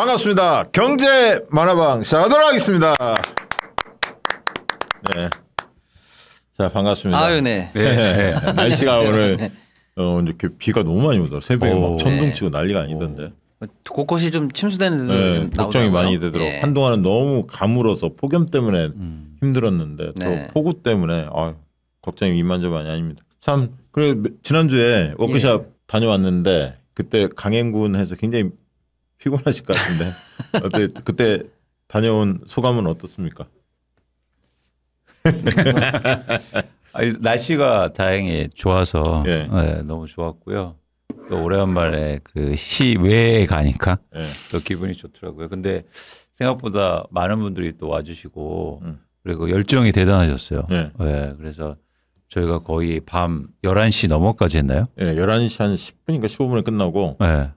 반갑습니다. 경제 만화방 시작하도록 하겠습니다. 네. 자, 반갑습니다. 아유, 네. 네. 날씨가 오늘 이렇게 비가 너무 많이 오더라고요. 새벽에 막 천둥 치고 난리가 아니던데. 곳곳이 좀 침수되는 데도 네, 좀 걱정이 나오더라고요. 많이 되더라고요. 예. 한동안은 너무 가물어서 폭염 때문에 힘들었는데 네. 또 폭우 때문에 걱정이 이만저만이 아닙니다. 참 그래 지난주에 워크숍 다녀왔는데 그때 강행군해서 굉장히 피곤하실 것 같은데 어때 그때 다녀온 소감은 어떻습니까? 아니, 날씨가 다행히 좋아서 예. 네, 너무 좋았고요. 또 오래간만에 그 시외에 가니까 예. 또 기분이 좋더라고요. 근데 생각보다 많은 분들이 또 와주시고 그리고 열정이 대단하셨어요. 예. 네, 그래서 저희가 거의 밤 11시 넘어까지 했나요? 예, 11시 한 10분인가 15분에 끝나고 네.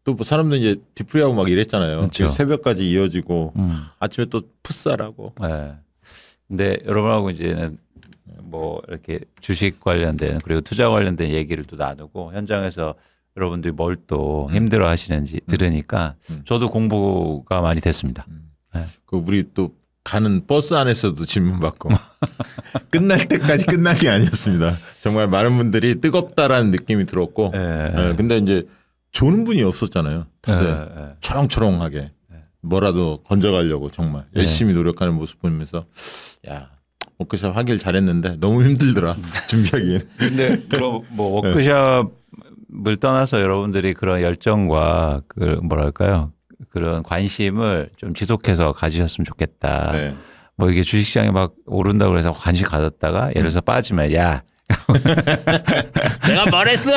또 뭐 사람들 이제 뒤풀이하고 막 이랬잖아요. 그렇죠. 새벽까지 이어지고 아침에 또 풋살하고. 네. 근데 여러분하고 이제는 뭐 이렇게 주식 관련된 그리고 투자 관련된 얘기를 또 나누고 현장에서 여러분들이 뭘 또 힘들어 하시는지 들으니까 저도 공부가 많이 됐습니다. 네. 그 우리 또 가는 버스 안에서도 질문 받고 끝날 때까지 끝난 게 아니었습니다. 정말 많은 분들이 뜨겁다라는 느낌이 들었고 근데 이제 조는 분이 없었잖아요. 다들 초롱초롱하게 뭐라도 건져가려고 정말 열심히 노력하는 모습 보면서 야 워크숍 하길 잘했는데 너무 힘들더라 준비하기엔. 근데 그럼 뭐 워크숍을 떠나서 여러분들이 그런 열정과 그 뭐랄까요 그런 관심을 좀 지속해서 가지셨으면 좋겠다. 네. 뭐 이게 주식시장에 막 오른다고 해서 관심 가졌다가 예를 들어서 빠지면 야 내가 뭘 했어?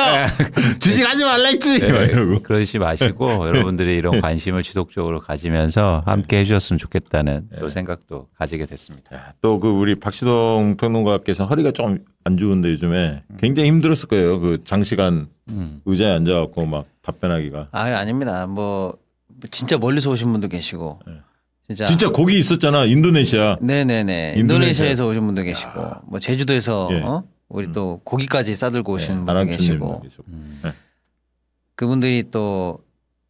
주식하지 말라 했지. 이러고. 그러시 마시고 여러분들이 이런 관심을 지속적으로 가지면서 함께 해주셨으면 좋겠다는 또 생각도 가지게 됐습니다. 또 그 우리 박시동 평론가께서 허리가 좀 안 좋은데 요즘에 굉장히 힘들었을 거예요. 그 장시간 의자에 앉아갖고 막 답변하기가. 아닙니다. 뭐 진짜 멀리서 오신 분도 계시고 진짜 거기 있었잖아 인도네시아. 네네네. 인도네시아에서 오신 분도 계시고 뭐 제주도에서 예. 우리 또 고기까지 싸들고 오시는 분도 바람촌님도 계시고 그분들이 또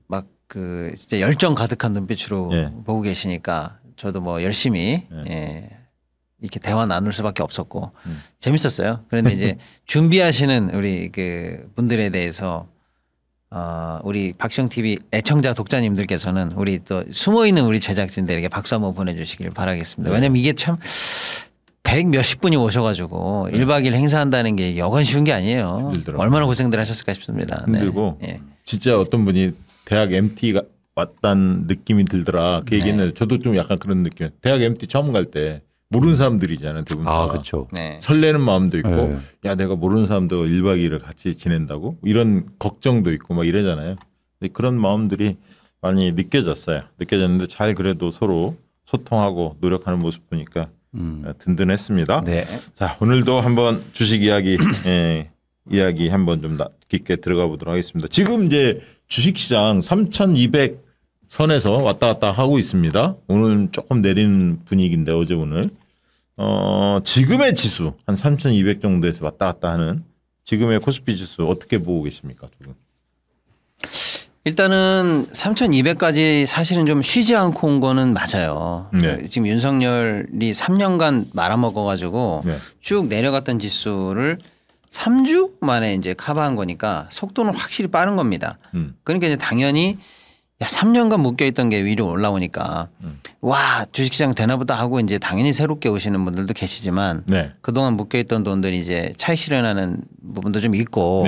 막 그 진짜 열정 가득한 눈빛으로 보고 계시니까 저도 뭐 열심히 이렇게 대화 나눌 수밖에 없었고 재밌었어요. 그런데 이제 준비하시는 우리 그 분들에 대해서 우리 박시영 TV 애청자 독자님들께서는 우리 또 숨어 있는 우리 제작진들에게 박수 한번 보내주시길 바라겠습니다. 왜냐면 이게 참 100 몇십 분이 오셔가지고 1박 2일 행사한다는 게 여간 쉬운 게 아니에요. 힘들더라고요. 얼마나 고생들 하셨을까 싶습니다. 힘들고 네. 진짜 어떤 분이 대학 MT가 왔다는 느낌이 들더라. 그 얘기는 저도 좀 약간 그런 느낌. 대학 MT 처음 갈 때 모르는 사람들이잖아요. 대부분 다. 그렇죠. 네. 설레는 마음도 있고 야 내가 모르는 사람도 1박 2일을 같이 지낸다고 이런 걱정도 있고 막 이러잖아요. 근데 그런 마음들이 많이 느껴졌는데 잘 그래도 서로 소통하고 노력하는 모습 보니까 든든했습니다. 네. 자 오늘도 한번 주식 이야기 이야기 한번 좀 깊게 들어가 보도록 하겠습니다. 지금 이제 주식시장 3,200 선에서 왔다 갔다 하고 있습니다. 오늘 조금 내리는 분위기인데 어제 오늘 지금의 지수 한 3,200 정도에서 왔다 갔다 하는 지금의 코스피 지수 어떻게 보고 계십니까? 두 분? 일단은 3,200까지 사실은 좀 쉬지 않고 온 거는 맞아요. 네. 지금 윤석열이 3년간 말아먹어가지고 네. 쭉 내려갔던 지수를 3주 만에 이제 커버한 거니까 속도는 확실히 빠른 겁니다. 그러니까 이제 당연히 야 3년간 묶여있던 게 위로 올라오니까 와 주식시장 되나보다 하고 이제 당연히 새롭게 오시는 분들도 계시지만 네. 그동안 묶여있던 돈들이 이제 차익 실현하는 부분도 좀 있고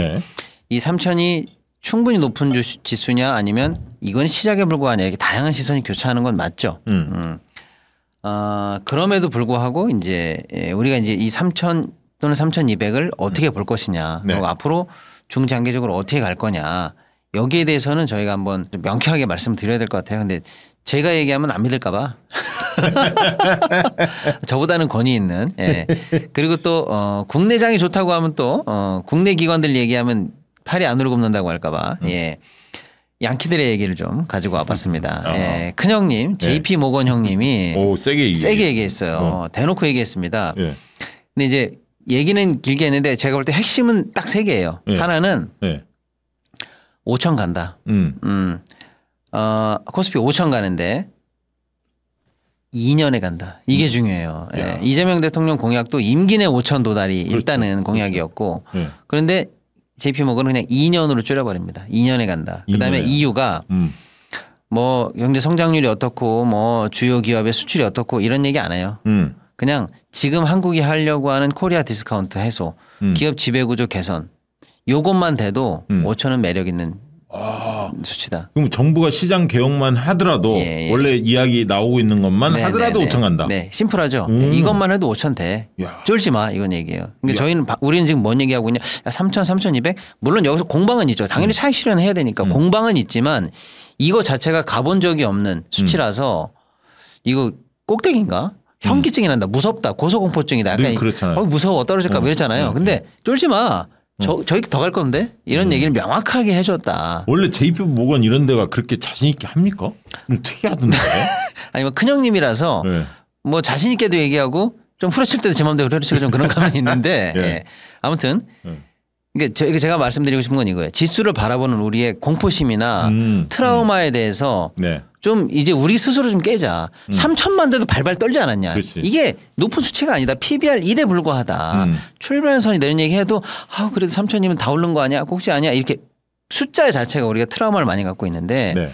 이 3,000이 충분히 높은 지수냐 아니면 이건 시작에 불과하냐 이렇게 다양한 시선이 교차하는 건 맞죠. 그럼에도 불구하고 이제 우리가 이제 이 3,000 또는 3,200을 어떻게 볼 것이냐 그리고 앞으로 중장기적으로 어떻게 갈 거냐 여기에 대해서는 저희가 한번 좀 명쾌하게 말씀드려야 될 것 같아요. 근데 제가 얘기하면 안 믿을까 봐. 저보다는 권위 있는. 그리고 또 국내장이 좋다고 하면 또 국내 기관들 얘기하면 팔이 안으로 굽는다고 할까 봐. 양키들의 얘기를 좀 가지고 와봤습니다. 큰형님 JP 모건 형님이 세게 얘기했어요. 대놓고 얘기했습니다. 근데 이제 얘기는 길게 했는데 제가 볼 때 핵심은 딱 세 개예요. 하나는 5천 간다. 코스피 5천 가는데 2년에 간다. 이게 중요해요. 예. 이재명 대통령 공약도 임기 내 5천 도달이 그렇죠. 일단은 공약이었고 그렇죠. 그런데 JP모건은 그냥 2년으로 줄여버립니다. 2년에 간다. 그다음에 이유가 뭐 경제 성장률이 어떻고 뭐 주요 기업의 수출이 어떻고 이런 얘기 안 해요. 그냥 지금 한국이 하려고 하는 코리아 디스카운트 해소, 기업 지배구조 개선 요것만 돼도 5천은 매력 있는 수치다. 그럼 정부가 시장 개혁만 하더라도 원래 이야기 나오고 있는 것만 하더라도 5천 간다. 네, 심플하죠. 이것만 해도 5천 돼. 쫄지 마 이건 얘기예요. 그러니까 우리는 지금 뭔 얘기하고 있냐? 3천, 3,200. 물론 여기서 공방은 있죠. 당연히 차익 실현해야 되니까 공방은 있지만 이거 자체가 가본 적이 없는 수치라서 이거 꼭대기인가? 현기증이 난다. 무섭다. 고소공포증이다. 약간 그렇잖아요. 무서워 떨어질까 봐 이랬잖아요. 근데 쫄지 마. 저희 더 갈 건데 이런 얘기를 명확하게 해줬다. 원래 JP모건 이런 데가 그렇게 자신 있게 합니까? 좀 특이하던데. 아니 뭐 큰형님이라서 뭐 자신 있게도 얘기하고 좀 후려칠 때도 제 마음대로 후려치고 좀 그런 감이 있는데 아무튼 이게 제가 말씀드리고 싶은 건 이거예요. 지수를 바라보는 우리의 공포심이나 트라우마에 대해서 좀 이제 우리 스스로 좀 깨자. 3천만 대도 발발 떨지 않았냐. 그렇지. 이게 높은 수치가 아니다. PBR 1에 불과하다. 출발선이 내린 얘기해도 그래도 3천이면 다 오른 거 아니야? 꼭지 아니야? 이렇게 숫자 자체가 우리가 트라우마를 많이 갖고 있는데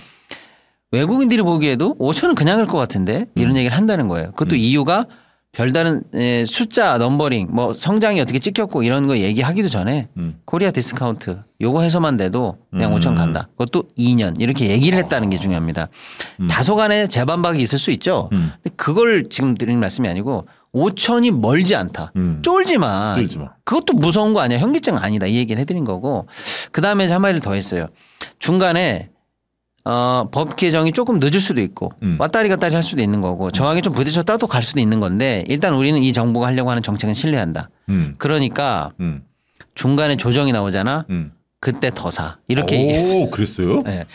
외국인들이 보기에도 5천은 그냥 갈 것 같은데 이런 얘기를 한다는 거예요. 그것도 이유가 별다른 숫자 넘버링 뭐 성장이 어떻게 찍혔고 이런 거 얘기하기도 전에 코리아 디스카운트 요거 해서만 돼도 그냥 5천 간다. 그것도 2년 이렇게 얘기를 했다는 게 중요합니다. 다소간의 재반박이 있을 수 있죠. 근데 그걸 지금 드리는 말씀이 아니고 5천이 멀지 않다. 쫄지 마. 그것도 무서운 거 아니야. 현기증 아니다. 이 얘기를 해드린 거고 그다음에 한마디를 더 했어요. 중간에 법 개정이 조금 늦을 수도 있고 왔다리 갔다리 할 수도 있는 거고 저항이 좀 부딪혔다도 갈 수도 있는 건데 일단 우리는 이 정부가 하려고 하는 정책은 신뢰한다. 그러니까 중간에 조정이 나오잖아. 그때 더 사. 이렇게 얘기했어요. 그랬어요? 네.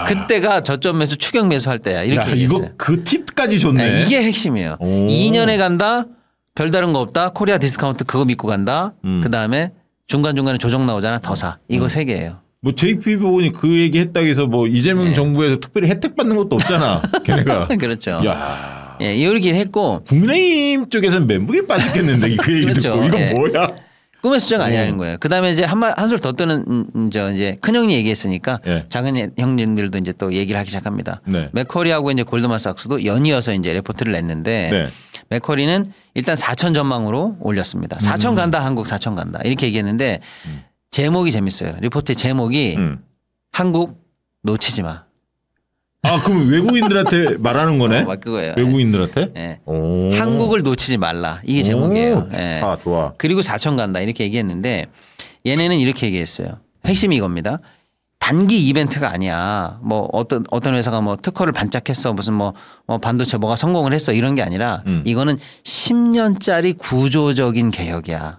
그때가 저점 매수 추격 매수 할 때야. 이렇게 얘기했어요. 이거 그 팁까지 줬네. 네, 이게 핵심이에요. 2년에 간다. 별다른 거 없다. 코리아 디스카운트 그거 믿고 간다. 그다음에 중간중간에 조정 나오잖아. 더 사. 이거 세 개예요. 뭐 JP모건이 그 얘기 했다고 해서 뭐 이재명 정부에서 특별히 혜택 받는 것도 없잖아. 걔네가. 그렇죠. 야. 이렇게 했고 국민의힘 쪽에서는 멘붕에 빠졌겠는데 그 얘기 그렇죠. 듣고 이건 뭐야? 꿈의 수정 아니라는 거예요. 그다음에 이제 한술 더 뜨는 이제 큰 형이 얘기했으니까 작은 형님들도 이제 또 얘기를 하기 시작합니다. 맥커리하고 이제 골드만삭스도 연이어서 이제 레포트를 냈는데 맥커리는 일단 4천 전망으로 올렸습니다. 4천 간다 한국 4천 간다 이렇게 얘기했는데 제목이 재밌어요. 리포트의 제목이 한국 놓치지 마. 그럼 외국인들한테 말하는 거네? 그거예요. 외국인들한테? 네. 한국을 놓치지 말라. 이게 제목이에요. 좋다, 좋아. 그리고 4천 간다 이렇게 얘기했는데 얘네는 이렇게 얘기했어요. 핵심이 이겁니다. 단기 이벤트가 아니야. 뭐 어떤 회사가 뭐 특허를 반짝했어. 무슨 뭐 반도체 뭐가 성공을 했어. 이런 게 아니라 이거는 10년짜리 구조적인 개혁이야.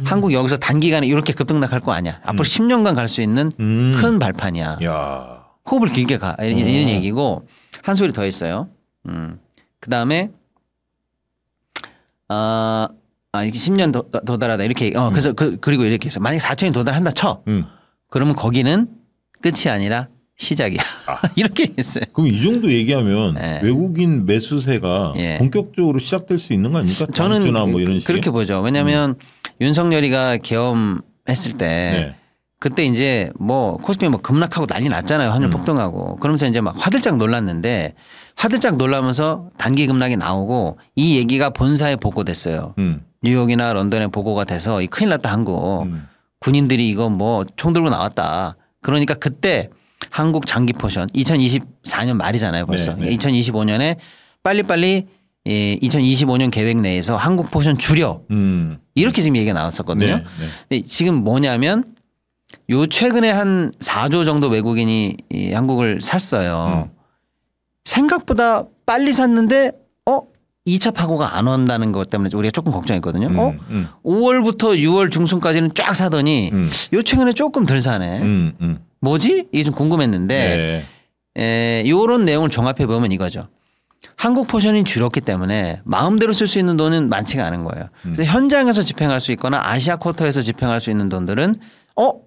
한국 여기서 단기간에 이렇게 급등락할 거 아니야. 앞으로 10년간 갈 수 있는 큰 발판이야. 호흡을 길게 가. 이런 얘기고 한 소리 더 있어요. 그다음에 이렇게 10년 도달하다 이렇게 그래서 그리고 이렇게 해서 만약에 4천이 도달한다 쳐. 그러면 거기는 끝이 아니라 시작이야. 이렇게 했어요. 그럼 이 정도 얘기하면 외국인 매수세가 본격적으로 시작될 수 있는 거 아닙니까? 저는 뭐 이런 그렇게 보죠. 왜냐하면 윤석열이가 계엄했을 때 그때 이제 뭐 코스피 뭐 급락하고 난리 났잖아요. 환율 폭등하고. 그러면서 이제 막 화들짝 놀랐는데 화들짝 놀라면서 단기 급락이 나오고 이 얘기가 본사에 보고됐어요. 뉴욕이나 런던에 보고가 돼서 이 큰일 났다 한국. 군인들이 이거 뭐 총 들고 나왔다. 그러니까 그때 한국 장기 포션 2024년 말이잖아요 벌써. 2025년에 빨리빨리 2025년 계획 내에서 한국 포션 줄여. 이렇게 지금 얘기가 나왔었거든요. 근데 지금 뭐냐면 요 최근에 한 4조 정도 외국인이 한국을 샀어요. 생각보다 빨리 샀는데 2차 파고가 안 온다는 것 때문에 우리가 조금 걱정했거든요. 5월부터 6월 중순까지는 쫙 사더니 요 최근에 조금 덜 사네. 뭐지? 이게 좀 궁금했는데 요런 내용을 종합해 보면 이거죠. 한국 포션이 줄었기 때문에 마음대로 쓸 수 있는 돈은 많지가 않은 거예요. 그래서 현장에서 집행할 수 있거나 아시아 쿼터에서 집행할 수 있는 돈들은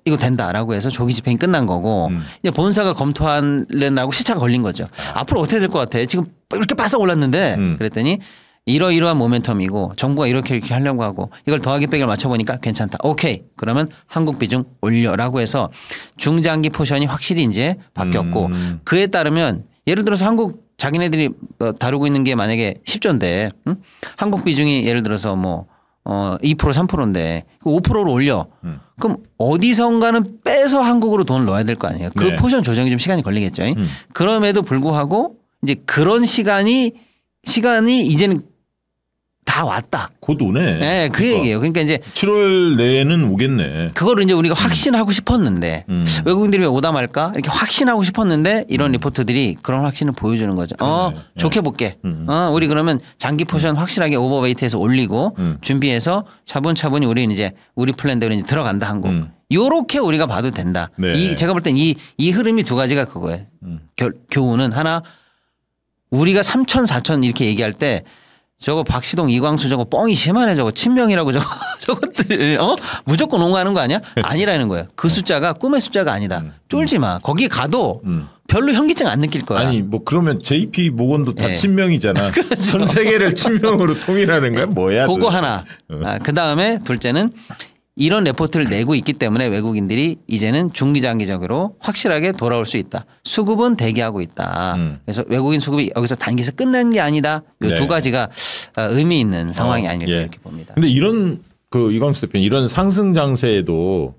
이거 된다라고 해서 조기 집행이 끝난 거고 이제 본사가 검토하려고 시차가 걸린 거죠. 앞으로 어떻게 될 것 같아? 지금 이렇게 바싹 올랐는데 그랬더니 이러이러한 모멘텀이고 정부가 이렇게 하려고 하고 이걸 더하기 빼기를 맞춰보니까 괜찮다. 오케이. 그러면 한국 비중 올려라고 해서 중장기 포션이 확실히 이제 바뀌었고 그에 따르면 예를 들어서 한국 자기네들이 다루고 있는 게 만약에 10조인데 한국 비중이 예를 들어서 뭐 2% 3%인데 5%로 올려. 그럼 어디선가는 빼서 한국으로 돈을 넣어야 될 거 아니에요. 그 네. 포션 조정이 좀 시간이 걸리겠죠. 그럼에도 불구하고 이제 그런 시간이 이제는 다 왔다. 곧 오네. 네, 그 얘기예요. 그러니까 이제 7월 내에는 오겠네. 그거를 이제 우리가 확신하고 싶었는데 외국인들이 왜 오다 말까 이렇게 확신하고 싶었는데 이런 리포트들이 그런 확신을 보여주는 거죠. 좋게 볼게. 우리 그러면 장기 포션 확실하게 오버웨이트해서 올리고 준비해서 차분차분히 우리는 이제 우리 플랜대로 이제 들어간다 한국. 요렇게 우리가 봐도 된다. 네. 제가 볼 땐 이 흐름이 두 가지가 그거예요. 교훈은 하나 우리가 3천 4천 이렇게 얘기할 때 저거 박시동 이광수 저거 뻥이 심하네 저거 친명이라고 저것들 무조건 옹호하는 거 아니야? 아니라는 거예요. 그 숫자가 꿈의 숫자가 아니다. 쫄지 마. 거기 가도 별로 현기증 안 느낄 거야. 아니 뭐 그러면 JP 모건도 다 네. 친명이잖아. 그렇죠. 전 세계를 친명으로 통일하는 거야? 뭐야? 그거 하나. 그다음에 둘째는 이런 레포트를 내고 있기 때문에 외국인들이 이제는 중기장기적으로 확실하게 돌아올 수 있다. 수급은 대기하고 있다. 그래서 외국인 수급이 여기서 단기에서 끝난 게 아니다. 이 두 가지가 의미 있는 상황이 아닐까 예. 이렇게 봅니다. 근데 이런 이광수 대표님 이런 상승 장세에도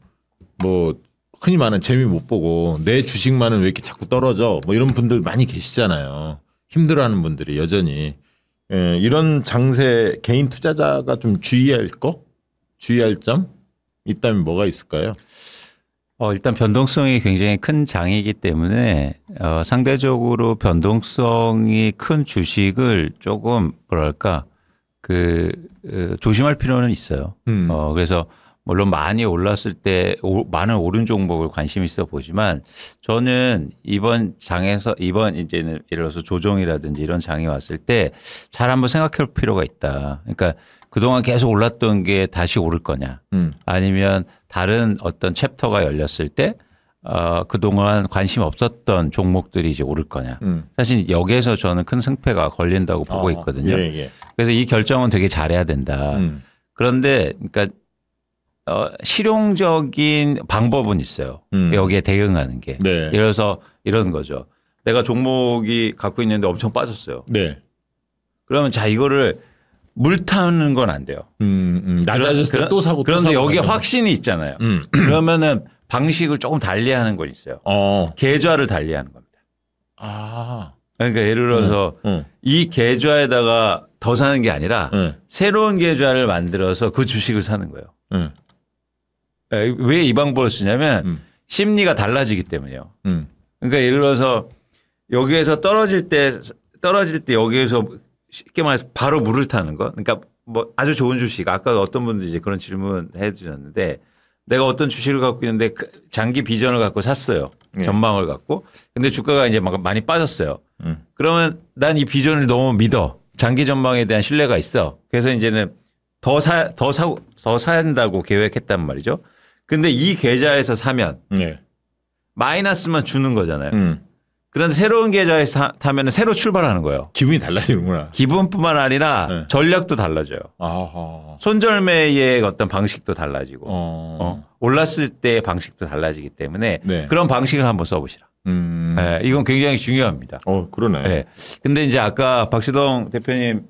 뭐 흔히 말하는 재미 못 보고 내 주식만은 왜 이렇게 자꾸 떨어져 뭐 이런 분들 많이 계시잖아요. 힘들어하는 분들이 여전히 이런 장세 개인 투자자가 좀 주의할 점 있다면 뭐가 있을까요? 일단 변동성이 굉장히 큰 장이기 때문에 상대적으로 변동성이 큰 주식을 조금 뭐랄까 조심할 필요는 있어요. 그래서 물론 많이 올랐을 때 많은 오른 종목을 관심 있어 보지만 저는 이번 장에서 이제는 예를 들어서 조정이라든지 이런 장이 왔을 때 잘 한번 생각할 필요가 있다. 그러니까 그동안 계속 올랐던 게 다시 오를 거냐 아니면 다른 어떤 챕터가 열렸을 때 그동안 관심 없었던 종목들이 이제 오를 거냐. 사실 여기에서 저는 큰 승패가 걸린다고 보고 있거든요. 예. 그래서 이 결정은 되게 잘해야 된다. 그런데 그러니까 실용적인 방법은 있어요. 여기에 대응하는 게. 네. 예를 들어서 이런 거죠. 내가 종목이 갖고 있는데 엄청 빠졌어요. 네. 그러면 자 이거를 물 타는 건 안 돼요. 낮아졌을 때 또 사고. 그런데 여기에 확신이 있잖아요. 그러면은 방식을 조금 달리하는 건 있어요. 계좌를 달리하는 겁니다. 그러니까 예를 들어서 이 계좌에다가 더 사는 게 아니라 새로운 계좌를 만들어서 그 주식을 사는 거예요. 왜 이 방법을 쓰냐면 심리가 달라지기 때문이에요. 그러니까 예를 들어서 여기에서 떨어질 때 여기에서 쉽게 말해서 바로 물을 타는 거. 그러니까 뭐 아주 좋은 주식. 아까 어떤 분들이 이제 그런 질문 해 주셨는데 내가 어떤 주식을 갖고 있는데 장기 비전을 갖고 샀어요. 전망을 갖고. 근데 주가가 이제 막 많이 빠졌어요. 그러면 난 이 비전을 너무 믿어. 장기 전망에 대한 신뢰가 있어. 그래서 이제는 더 사야 한다고 계획했단 말이죠. 근데 이 계좌에서 사면 마이너스만 주는 거잖아요. 그런데 새로운 계좌에서 타면 새로 출발하는 거예요. 기분이 달라지는구나. 기분뿐만 아니라 전략도 달라져요. 손절매의 어떤 방식도 달라지고 올랐을 때의 방식도 달라지기 때문에 그런 방식을 한번 써보시라. 네, 이건 굉장히 중요합니다. 그러네. 네. 근데 이제 아까 박시동 대표님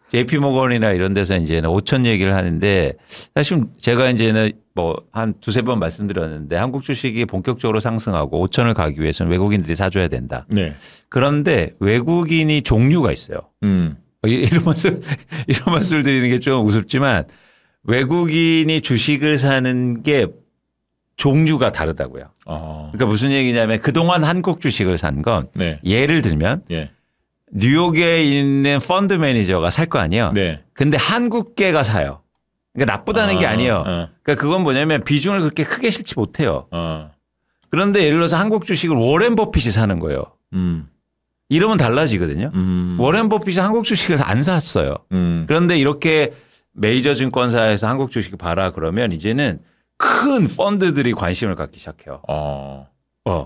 JP 모건이나 이런 데서 이제는 5천 얘기를 하는데 사실 제가 이제는 뭐 한 두세 번 말씀드렸는데 한국 주식이 본격적으로 상승하고 5천을 가기 위해서는 외국인들이 사줘야 된다. 네. 그런데 외국인이 종류가 있어요. 이런 말씀을 드리는 게 좀 우습지만 외국인이 주식을 사는 게 종류가 다르다고요. 그러니까 무슨 얘기냐면 그동안 한국 주식을 산 건 예를 들면 뉴욕에 있는 펀드 매니저가 살 거 아니에요. 네. 근데 한국계가 사요. 그러니까 나쁘다는 게 아니에요. 그러니까 그건 뭐냐면 비중을 그렇게 크게 실지 못해요. 그런데 예를 들어서 한국 주식을 워렌 버핏이 사는 거예요. 이러면 달라지거든요. 워렌 버핏이 한국 주식을 안 샀어요. 그런데 이렇게 메이저 증권사에서 한국 주식을 봐라 그러면 이제는 큰 펀드들이 관심을 갖기 시작해요.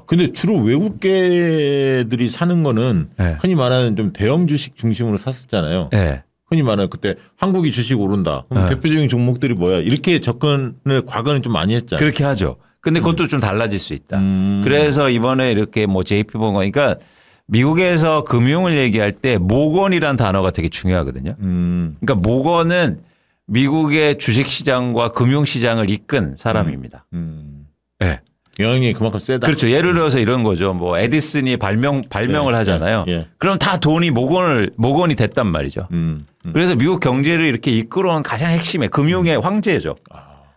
근데 주로 외국계들이 사는 거는 네. 흔히 말하는 좀 대형 주식 중심으로 샀었잖아요. 네. 흔히 말하는 그때 한국이 주식 오른다. 그럼 대표적인 종목들이 뭐야? 이렇게 접근을 과거는 좀 많이 했잖아요. 그렇게 하죠. 근데 그것도 좀 달라질 수 있다. 그래서 이번에 이렇게 뭐 JP모건, 그러니까 미국에서 금융을 얘기할 때 모건이란 단어가 되게 중요하거든요. 그러니까 모건은 미국의 주식시장과 금융시장을 이끈 사람입니다. 네. 영향이 그만큼 세다. 그렇죠. 예를 들어서 이런 거죠. 뭐 에디슨이 발명을 하잖아요. 그럼 다 돈이 모건이 됐단 말이죠. 그래서 미국 경제를 이렇게 이끌어온 가장 핵심의 금융의 황제죠.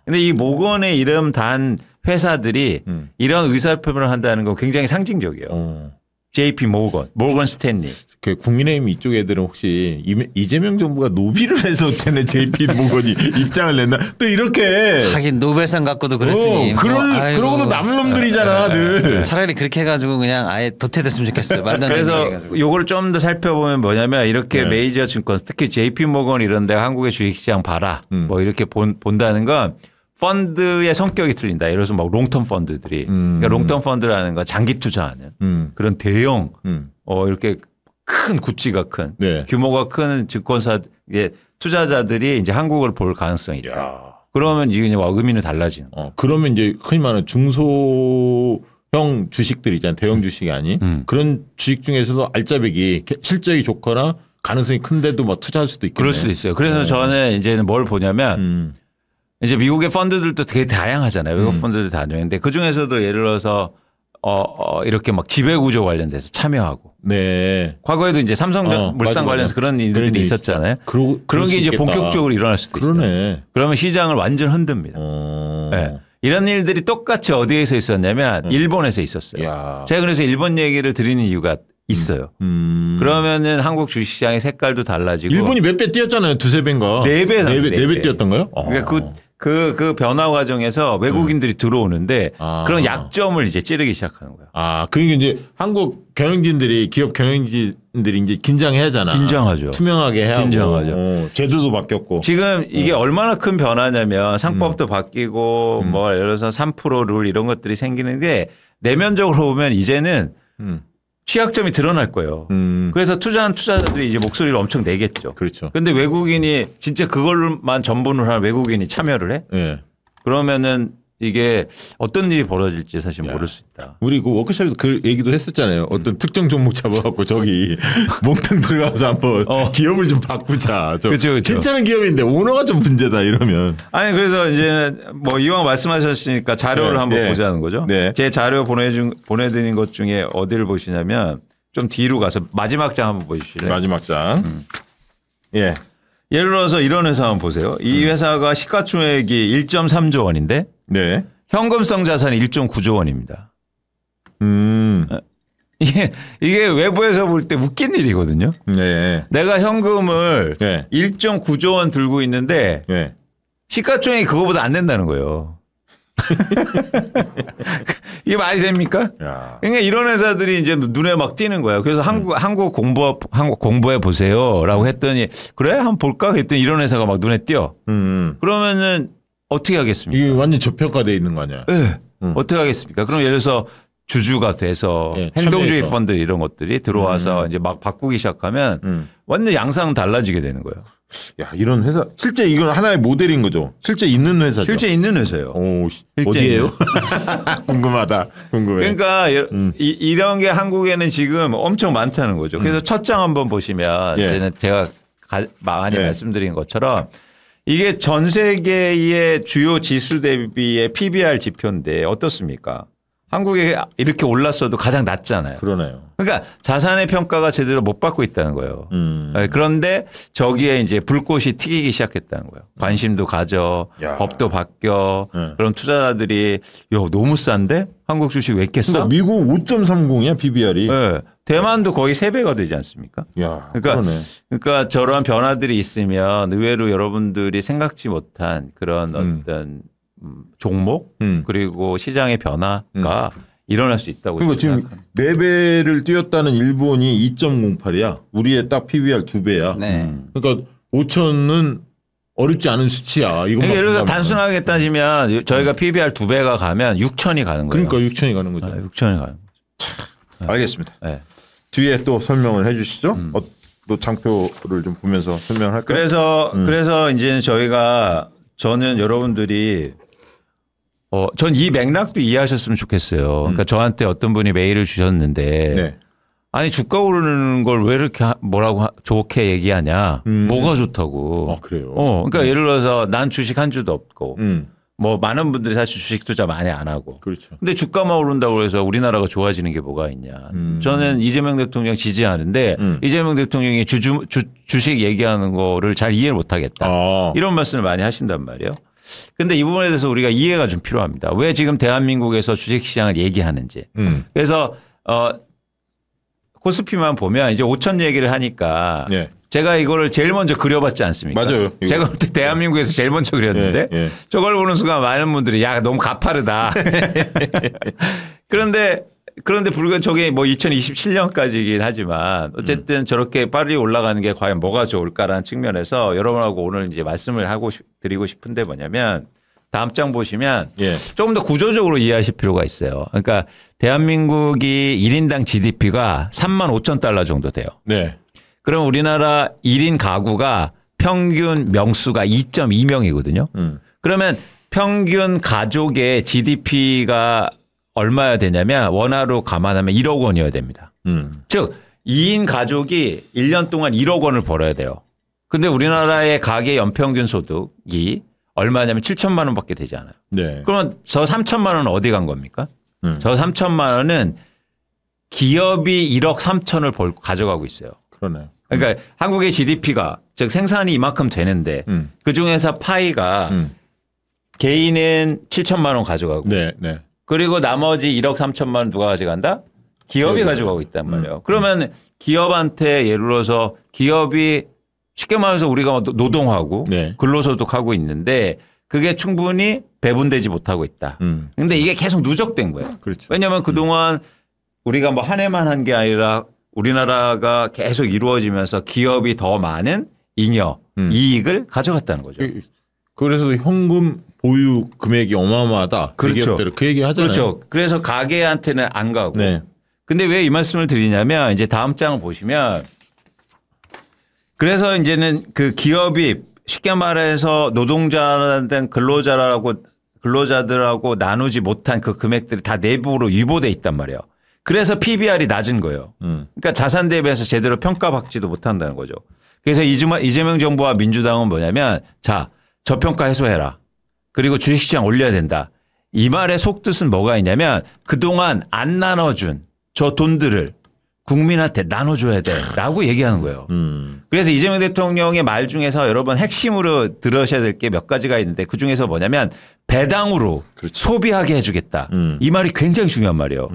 근데 이 모건의 이름 단 회사들이 이런 의사표현을 한다는 건 굉장히 상징적이에요. JP 모건 스탠리. 그 국민의힘 이쪽 애들은 혹시 이재명 정부가 노비를 해서 쟤네 JP 모건이 입장을 냈나? 또 이렇게 하긴 노벨상 갖고도 그랬으니. 그러고도 남은 놈들이잖아, 늘. 차라리 그렇게 해가지고 그냥 아예 도태됐으면 좋겠어요. 말도 안 되는 그래서 요걸 좀 더 살펴보면 뭐냐면 이렇게 메이저 증권, 특히 JP 모건 이런 데 한국의 주식시장 봐라. 뭐 이렇게 본다는 건 펀드의 성격이 틀린다. 예를 들어서 막 롱텀 펀드들이. 그러니까 롱텀 펀드라는 건 장기 투자하는 그런 대형 이렇게 큰 구찌가 큰 규모가 큰 증권사 투자자들이 이제 한국을 볼 가능성이 있다. 그러면 이게 의미는 달라지는. 그러면 이제 흔히 말하는 중소형 주식들 있잖아요. 대형 주식이 아닌 그런 주식 중에서도 알짜배기 실적이 좋거나 가능성이 큰데도 막 투자할 수도 있겠네요. 그럴 수도 있어요. 그래서 저는 이제는 뭘 보냐면 이제 미국의 펀드들도 되게 다양하잖아요. 외국 펀드들 다양한데 그 중에서도 예를 들어서 이렇게 막 지배구조 관련돼서 참여하고. 네. 과거에도 이제 삼성물산 관련해서 그런 일들이 있었잖아요. 그런 게 이제 본격적으로 일어날 수도 있어요. 그러면 시장을 완전 흔듭니다. 네. 이런 일들이 똑같이 어디에서 있었냐면 일본에서 있었어요. 제가 그래서 일본 얘기를 드리는 이유가 있어요. 그러면은 한국 주식시장의 색깔도 달라지고. 일본이 몇 배 뛰었잖아요. 두세 배인가. 네 배 뛰었던가요? 그러니까 그 변화 과정에서 외국인들이 들어오는데 그런 약점을 이제 찌르기 시작하는 거예요. 그게 이제 한국 경영진들이 기업 경영진들이 이제 긴장해야잖아. 긴장하죠. 투명하게 해야 하고. 긴장하죠. 제도도 바뀌었고. 지금 이게 얼마나 큰 변화냐면 상법도 바뀌고 뭐 예를 들어서 3% 룰 이런 것들이 생기는 게 내면적으로 보면 이제는 취약점이 드러날 거예요. 그래서 투자한 투자자들이 이제 목소리를 엄청 내겠죠. 그렇죠. 근데 외국인이 진짜 그걸만 전분을 한 외국인이 참여를 해? 네. 그러면은 이게 어떤 일이 벌어질지 사실 모를 수 있다. 우리 그 워크숍에서 그 얘기도 했었잖아요. 어떤 특정 종목 잡아갖고 저기 몽땅 들어가서 한번 기업을 좀 바꾸자. 그렇죠. 괜찮은 기업인데 오너가 좀 문제다 이러면. 아니 그래서 이제 뭐 이왕 말씀하셨으니까 자료를 한번 보자는 거죠. 네. 제 자료 보내드린 것 중에 어디를 보시냐면 좀 뒤로 가서 마지막 장 한번 보시실래요? 마지막 장. 예. 예를 들어서 이런 회사 한번 보세요. 이 회사가 시가총액이 1.3조 원인데 네. 현금성 자산이 1.9조 원입니다. 이게 외부에서 볼 때 웃긴 일이거든요. 네. 내가 현금을 1.9조 원 들고 있는데 시가총액이 그거보다 안 된다는 거예요. 이게 말이 됩니까? 그러니까 이런 회사들이 이제 눈에 막 띄는 거예요. 그래서 한국 공부해 보세요라고 했더니 그래 한번 볼까 했더니 이런 회사가 막 눈에 띄어. 그러면은 어떻게 하겠습니까? 이게 완전 저평가돼 있는 거 아니야? 네. 어떻게 하겠습니까? 그럼 예를 들어서 주주가 돼서 행동주의 펀드 이런 것들이 들어와서 이제 막 바꾸기 시작하면 완전 양상은 달라지게 되는 거예요. 야, 이런 회사 실제 이건 하나의 모델인 거죠. 실제 있는 회사죠. 실제 있는 회사예요. 어디예요? 궁금하다. 궁금해. 그러니까 이런 게 한국에는 지금 엄청 많다는 거죠. 그래서 첫 장 한번 보시면 제가 많이 말씀드린 것처럼 이게 전 세계의 주요 지수 대비의 PBR 지표인데 어떻습니까? 한국에 이렇게 올랐어도 가장 낮잖아요. 그러네요. 그러니까 자산의 평가가 제대로 못 받고 있다는 거예요. 그런데 저기에 이제 불꽃이 튀기기 시작했다는 거예요. 관심도 가져, 법도 바뀌어. 그럼 투자자들이 너무 싼데 한국 주식 왜 이렇게 싸? 미국 5.30이야 PBR이. 네. 대만도 거의 3배가 되지 않습니까? 그러니까 저러한 변화들이 있으면 의외로 여러분들이 생각지 못한 그런 어떤 종목 그리고 시장의 변화가 일어날 수 있다고. 그러니까 지금 4배를 뛰었다는 일본이 2.08이야. 우리의 딱 PBR 2배야. 네. 그러니까 5천은 어렵지 않은 수치야. 이것만 예를 들어 단순하게 따지면 저희가 PBR 2배가 가면 6천이 가는 거예요. 그러니까 6천이 가는 거죠. 6천이 가는 거죠. 알겠습니다. 네. 뒤에 또 설명을 해 주시죠. 또 장표를 좀 보면서 설명할까요? 그래서 이제 저는 여러분들이 전 이 맥락도 이해하셨으면 좋겠어요. 그러니까 저한테 어떤 분이 메일을 주셨는데 네. 아니 주가 오르는 걸 왜 이렇게 뭐라고 좋게 얘기하냐. 뭐가 좋다고. 아, 그래요? 그러니까 예를 들어서 난 주식 한 주도 없고 뭐 많은 분들이 사실 주식 투자 많이 안 하고. 그렇죠. 근데 주가만 오른다고 해서 우리나라가 좋아지는 게 뭐가 있냐. 저는 이재명 대통령 지지하는데 이재명 대통령이 주식 얘기하는 거를 잘 이해를 못 하겠다. 이런 말씀을 많이 하신단 말이에요. 근데 이 부분에 대해서 우리가 이해가 좀 필요합니다. 왜 지금 대한민국에서 주식시장을 얘기하는지. 그래서 코스피만 보면 이제 5천 얘기를 하니까 네. 제가 이거를 제일 먼저 그려봤지 않습니까? 맞아요. 제가 그때 대한민국에서 제일 먼저 그렸는데 네. 저걸 보는 순간 많은 분들이 야 너무 가파르다. 그런데 불과 저게 뭐 2027년까지이긴 하지만 어쨌든 저렇게 빨리 올라가는 게 과연 뭐가 좋을까라는 측면에서 여러분하고 오늘 이제 말씀을 드리고 싶은데 뭐냐면 다음 장 보시면 조금 더 구조적으로 이해하실 필요가 있어요. 그러니까 대한민국이 1인당 GDP가 3만 5천 달러 정도 돼요. 네. 그럼 우리나라 1인 가구가 평균 명수가 2.2명이거든요. 그러면 평균 가족의 GDP가 얼마야 되냐면 원화로 감안하면 1억 원이어야 됩니다. 즉 2인 가족이 1년 동안 1억 원을 벌어야 돼요. 근데 우리나라의 가계 연평균 소득이 얼마냐면 7천만 원밖에 되지 않아요. 네. 그러면 저 3천만 원은 어디 간 겁니까? 저 3천만 원은 기업이 1억 3천을 가져가고 있어요. 그러네요. 그러니까 한국의 GDP가 즉 생산이 이만큼 되는데 그중에서 파이가 개인은 7천만 원 가져가고 네, 네. 그리고 나머지 1억 3천만 원 누가 가져간다? 기업이 가져가고 있단 말이에요. 그러면 기업한테 예를 들어서 기업이 쉽게 말해서 우리가 노동하고 네. 근로소득하고 있는데 그게 충분히 배분되지 못하고 있다. 그런데 이게 계속 누적된 거예요. 그렇죠. 왜냐하면 그동안 우리가 뭐 한 해만 한 게 아니라 우리나라가 계속 이루어지면서 기업이 더 많은 잉여, 이익을 가져갔다는 거죠. 그래서 현금 보유 금액이 어마어마하다. 그렇죠. 그 얘기 하잖아요. 그렇죠. 그래서 가게한테는 안 가고. 네. 근데 왜 이 말씀을 드리냐면 이제 다음 장을 보시면 그래서 이제는 그 기업이 쉽게 말해서 노동자든 근로자들하고 나누지 못한 그 금액들이 다 내부로 유보돼 있단 말이에요. 그래서 PBR이 낮은 거예요. 그러니까 자산 대비해서 제대로 평가받지도 못한다는 거죠. 그래서 이재명 정부와 민주당은 뭐냐면 자, 저평가 해소해라. 그리고 주식시장 올려야 된다. 이 말의 속뜻은 뭐가 있냐면 그동안 안 나눠준 저 돈들을 국민한테 나눠줘야 돼라고 얘기하는 거예요. 그래서 이재명 대통령의 말 중에서 여러분 핵심으로 들으셔야 될 게 몇 가지가 있는데 그중에서 뭐냐면 배당으로 그렇지. 소비하게 해주겠다. 이 말이 굉장히 중요한 말이에요.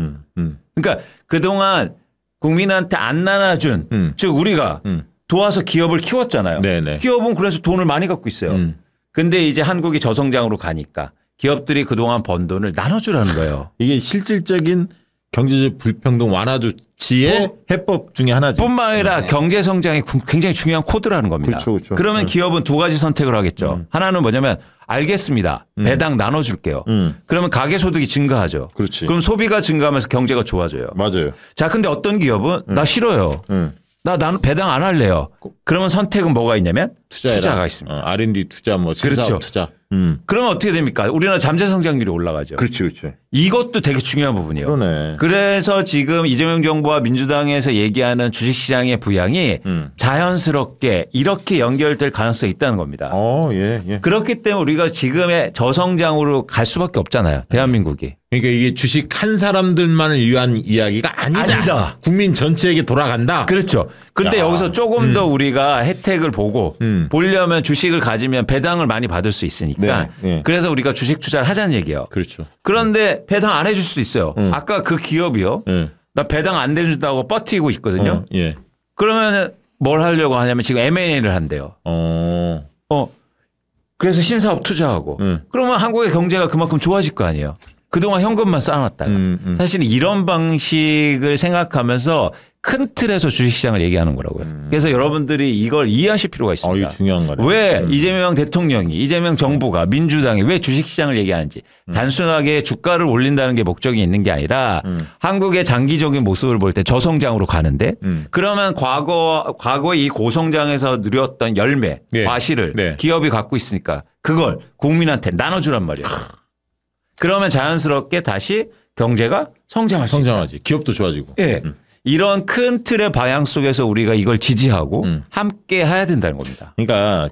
그러니까 그동안 국민한테 안 나눠준 즉 우리가 도와서 기업을 키웠잖아요. 네네. 기업은 그래서 돈을 많이 갖고 있어요. 근데 이제 한국이 저성장으로 가니까 기업들이 그동안 번 돈을 나눠주라는 거예요. 이게 실질적인 경제적 불평등 완화 조치의 해법 중에 하나죠. 뿐만 아니라 네. 경제 성장이 굉장히 중요한 코드라는 겁니다. 그렇죠, 그렇죠. 그러면 기업은 두 가지 선택을 하겠죠. 하나는 뭐냐면 알겠습니다. 배당 나눠줄게요. 그러면 가계소득이 증가하죠. 그렇지. 그럼 소비가 증가하면서 경제가 좋아져요. 맞아요. 자, 근데 어떤 기업은 나 싫어요. 나는 배당 안 할래요. 그러면 선택은 뭐가 있냐면 투자가 있습니다. R&D 투자, 뭐 그렇죠. 투자. 그러면 어떻게 됩니까? 우리나라 잠재 성장률이 올라가죠. 그렇죠, 그렇죠. 이것도 되게 중요한 부분이에요. 그러네. 그래서 지금 이재명 정부와 민주당에서 얘기하는 주식시장의 부양이 자연스럽게 이렇게 연결될 가능성이 있다는 겁니다. 예. 그렇기 때문에 우리가 지금의 저성장으로 갈 수밖에 없잖아요. 대한민국이. 그러니까 이게 주식 한 사람들만을 위한 이야기가 아니다. 국민 전체에게 돌아간다. 그렇죠. 근데 여기서 조금 더 우리가 혜택을 보고 보려면 주식을 가지면 배당을 많이 받을 수 있으니까 네. 그래서 우리가 주식 투자를 하자는 얘기예요. 그렇죠. 그런데 배당 안 해줄 수도 있어요. 아까 그 기업이요. 나 배당 안 해준다고 버티고 있거든요. 예. 그러면 뭘 하려고 하냐면 지금 M&A를 한대요. 그래서 신사업 투자하고 그러면 한국의 경제가 그만큼 좋아질 거 아니에요. 그동안 현금만 쌓아놨다가 사실 이런 방식을 생각하면서 큰 틀에서 주식시장을 얘기하는 거라고요. 그래서 여러분들이 이걸 이해하실 필요가 있습니다. 중요한 거네요. 왜 이재명 대통령이 이재명 정부가 민주당이 왜 주식시장을 얘기하는지 단순하게 주가를 올린다는 게 목적이 있는 게 아니라 한국의 장기적인 모습을 볼 때 저성장으로 가는데 그러면 과거 이 고성장에서 누렸던 열매, 네. 과실을 네. 기업이 갖고 있으니까 그걸 국민한테 나눠주란 말이에요. 그러면 자연스럽게 다시 경제가 성장하지. 기업도 좋아지고. 예. 이런 큰 틀의 방향 속에서 우리가 이걸 지지하고 함께 해야 된다는 겁니다. 그러니까